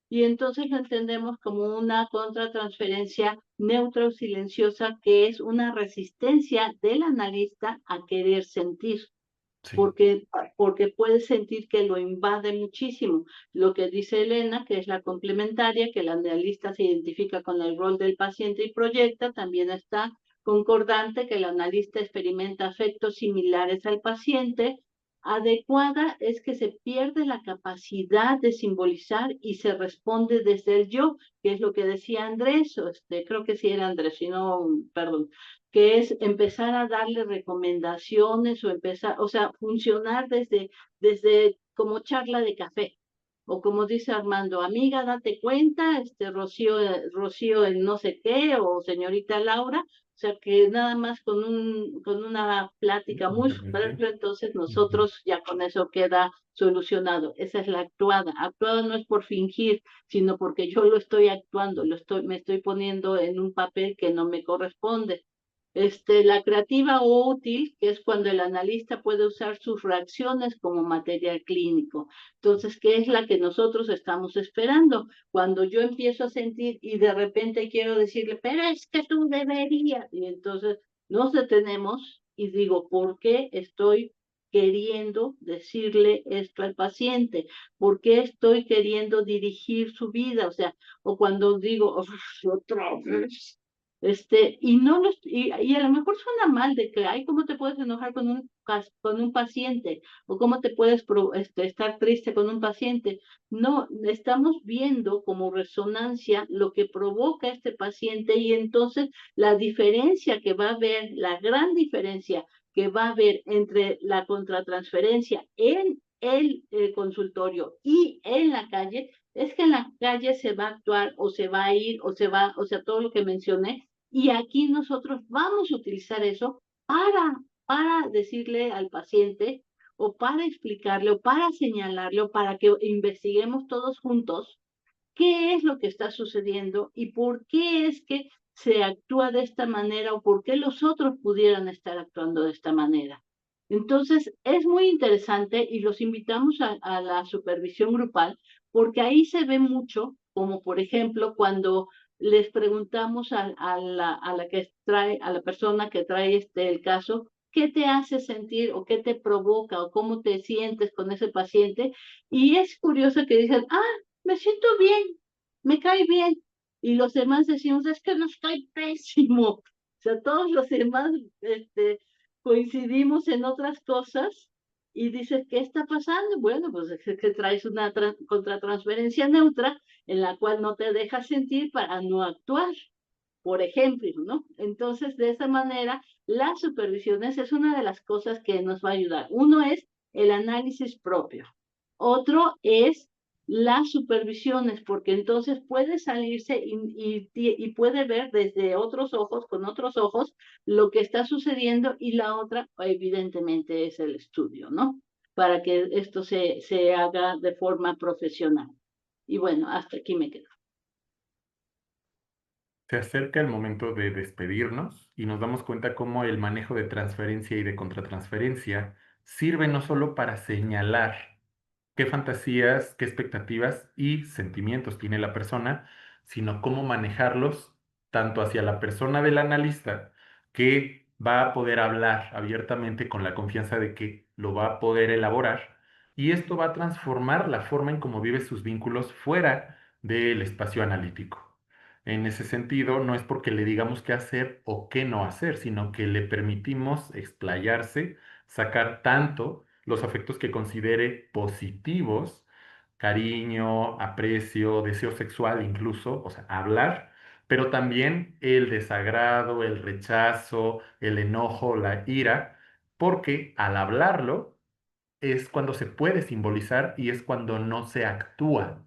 Y entonces lo entendemos como una contratransferencia neutra o silenciosa, que es una resistencia del analista a querer sentir, sí, porque puede sentir que lo invade muchísimo. Lo que dice Elena, que es la complementaria, que el analista se identifica con el rol del paciente y proyecta, también está concordante, que el analista experimenta afectos similares al paciente. Adecuada es que se pierde la capacidad de simbolizar y se responde desde el yo, que es lo que decía Andrés, o creo que sí era Andrés, si no, perdón, que es empezar a darle recomendaciones o empezar, o sea, funcionar desde como charla de café. O como dice Armando, amiga, date cuenta, Rocío, Rocío el no sé qué, o señorita Laura, o sea que nada más con una plática muy únicamente. superflua, entonces Ujú. nosotros ya con eso queda solucionado. Esa es la actuada. Actuada no es por fingir, sino porque yo lo estoy actuando, me estoy poniendo en un papel que no me corresponde. La creativa o útil, que es cuando el analista puede usar sus reacciones como material clínico. Entonces, ¿qué es la que nosotros estamos esperando? Cuando yo empiezo a sentir y de repente quiero decirle, pero es que tú deberías, y entonces nos detenemos y digo, ¿por qué estoy queriendo decirle esto al paciente? ¿Por qué estoy queriendo dirigir su vida? O sea, o cuando digo, otra vez, y no los, y a lo mejor suena mal de que, ay, ¿cómo te puedes enojar con un paciente? ¿O cómo te puedes estar triste con un paciente? No, estamos viendo como resonancia lo que provoca este paciente y entonces la diferencia que va a haber, la gran diferencia que va a haber entre la contratransferencia en el consultorio y en la calle, es que en la calle se va a actuar o se va a ir o se va, o sea, todo lo que mencioné, y aquí nosotros vamos a utilizar eso para decirle al paciente o para explicarle o para señalarle o para que investiguemos todos juntos qué es lo que está sucediendo y por qué es que se actúa de esta manera o por qué los otros pudieran estar actuando de esta manera. Entonces, es muy interesante y los invitamos a la supervisión grupal porque ahí se ve mucho, como por ejemplo cuando les preguntamos a la que trae, a la persona que trae el caso, ¿qué te hace sentir o qué te provoca o cómo te sientes con ese paciente? Y es curioso que dicen, me siento bien, me cae bien. Y los demás decimos, es que no estoy pésimo. O sea, todos los demás coincidimos en otras cosas y dices, ¿qué está pasando? Bueno, pues es que traes una contratransferencia neutra en la cual no te dejas sentir para no actuar, por ejemplo, ¿no? Entonces, de esa manera, las supervisiones es una de las cosas que nos va a ayudar. Uno es el análisis propio. Otro es las supervisiones, porque entonces puede salirse y puede ver desde otros ojos, con otros ojos, lo que está sucediendo y la otra, evidentemente, es el estudio, ¿no? Para que esto se haga de forma profesional. Y bueno, hasta aquí me quedo. Se acerca el momento de despedirnos y nos damos cuenta cómo el manejo de transferencia y de contratransferencia sirve no solo para señalar qué fantasías, qué expectativas y sentimientos tiene la persona, sino cómo manejarlos tanto hacia la persona del analista, que va a poder hablar abiertamente con la confianza de que lo va a poder elaborar, y esto va a transformar la forma en cómo vive sus vínculos fuera del espacio analítico. En ese sentido, no es porque le digamos qué hacer o qué no hacer, sino que le permitimos explayarse, sacar tanto los afectos que considere positivos, cariño, aprecio, deseo sexual incluso, o sea, hablar, pero también el desagrado, el rechazo, el enojo, la ira, porque al hablarlo es cuando se puede simbolizar y es cuando no se actúa.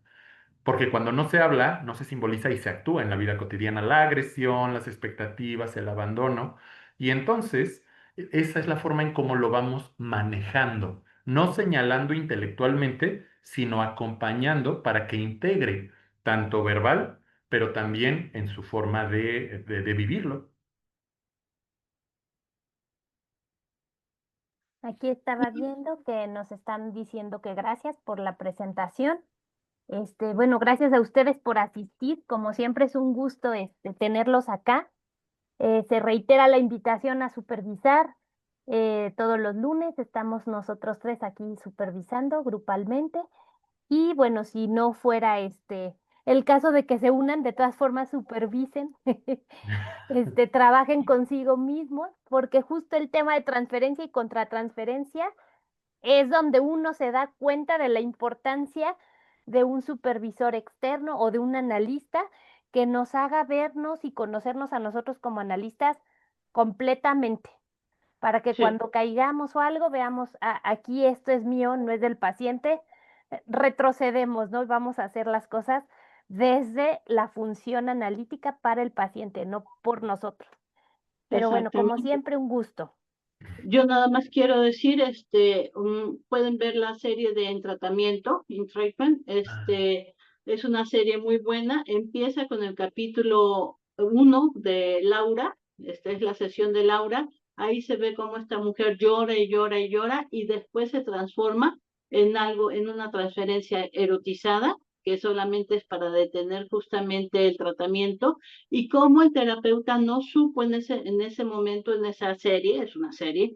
Porque cuando no se habla, no se simboliza y se actúa en la vida cotidiana la agresión, las expectativas, el abandono. Y entonces, esa es la forma en cómo lo vamos manejando, no señalando intelectualmente, sino acompañando para que integre tanto verbal, pero también en su forma de vivirlo. Aquí estaba viendo que nos están diciendo que gracias por la presentación. Bueno, gracias a ustedes por asistir. Como siempre es un gusto tenerlos acá. Se reitera la invitación a supervisar. Todos los lunes estamos nosotros tres aquí supervisando grupalmente. Y bueno, si no fuera el caso de que se unan, de todas formas supervisen, trabajen consigo mismos, porque justo el tema de transferencia y contratransferencia es donde uno se da cuenta de la importancia de un supervisor externo o de un analista que nos haga vernos y conocernos a nosotros como analistas completamente, para que Sí, cuando caigamos o algo veamos, "Ah, aquí esto es mío, no es del paciente", retrocedemos, ¿no? Y vamos a hacer las cosas desde la función analítica para el paciente, no por nosotros. Pero bueno, como exactamente. siempre, un gusto. Yo nada más quiero decir, pueden ver la serie de En Tratamiento, In Treatment, Ah. es una serie muy buena, empieza con el capítulo 1 de Laura, esta es la sesión de Laura, ahí se ve cómo esta mujer llora y llora y llora y después se transforma en algo, en una transferencia erotizada, que solamente es para detener justamente el tratamiento y cómo el terapeuta no supo en ese momento, en esa serie, es una serie,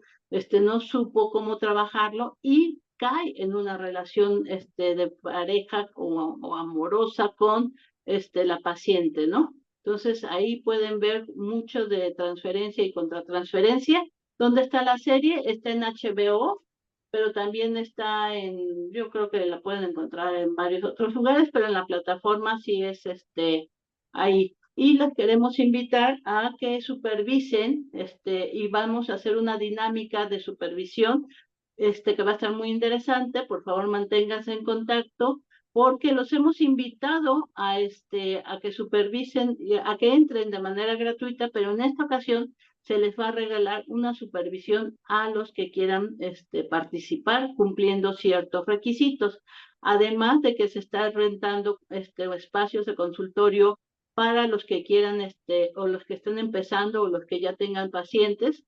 no supo cómo trabajarlo y cae en una relación de pareja o amorosa con la paciente, ¿no? Entonces ahí pueden ver mucho de transferencia y contratransferencia. ¿Dónde está la serie? Está en HBO, pero también está yo creo que la pueden encontrar en varios otros lugares, pero en la plataforma sí es ahí. Y los queremos invitar a que supervisen, y vamos a hacer una dinámica de supervisión, que va a estar muy interesante. Por favor, manténganse en contacto, porque los hemos invitado a que supervisen, a que entren de manera gratuita, pero en esta ocasión se les va a regalar una supervisión a los que quieran participar cumpliendo ciertos requisitos. Además de que se está rentando espacios de consultorio para los que quieran, o los que estén empezando, o los que ya tengan pacientes,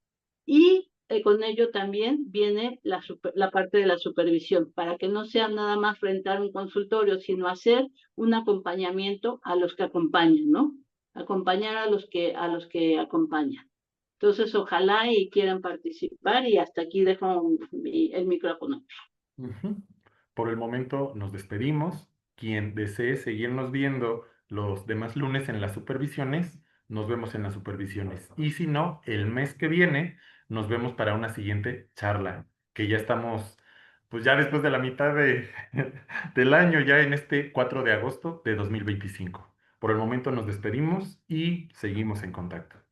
y con ello también viene la parte de la supervisión, para que no sea nada más rentar un consultorio, sino hacer un acompañamiento a los que acompañan, ¿no? Acompañar a los que acompañan. Entonces, ojalá y quieran participar, y hasta aquí dejo el micrófono. Ujú. Por el momento nos despedimos. Quien desee seguirnos viendo los demás lunes en las supervisiones, nos vemos en las supervisiones. Y si no, el mes que viene nos vemos para una siguiente charla, que ya estamos, pues ya después de la mitad del año, ya en este 4 de agosto de 2025. Por el momento nos despedimos y seguimos en contacto.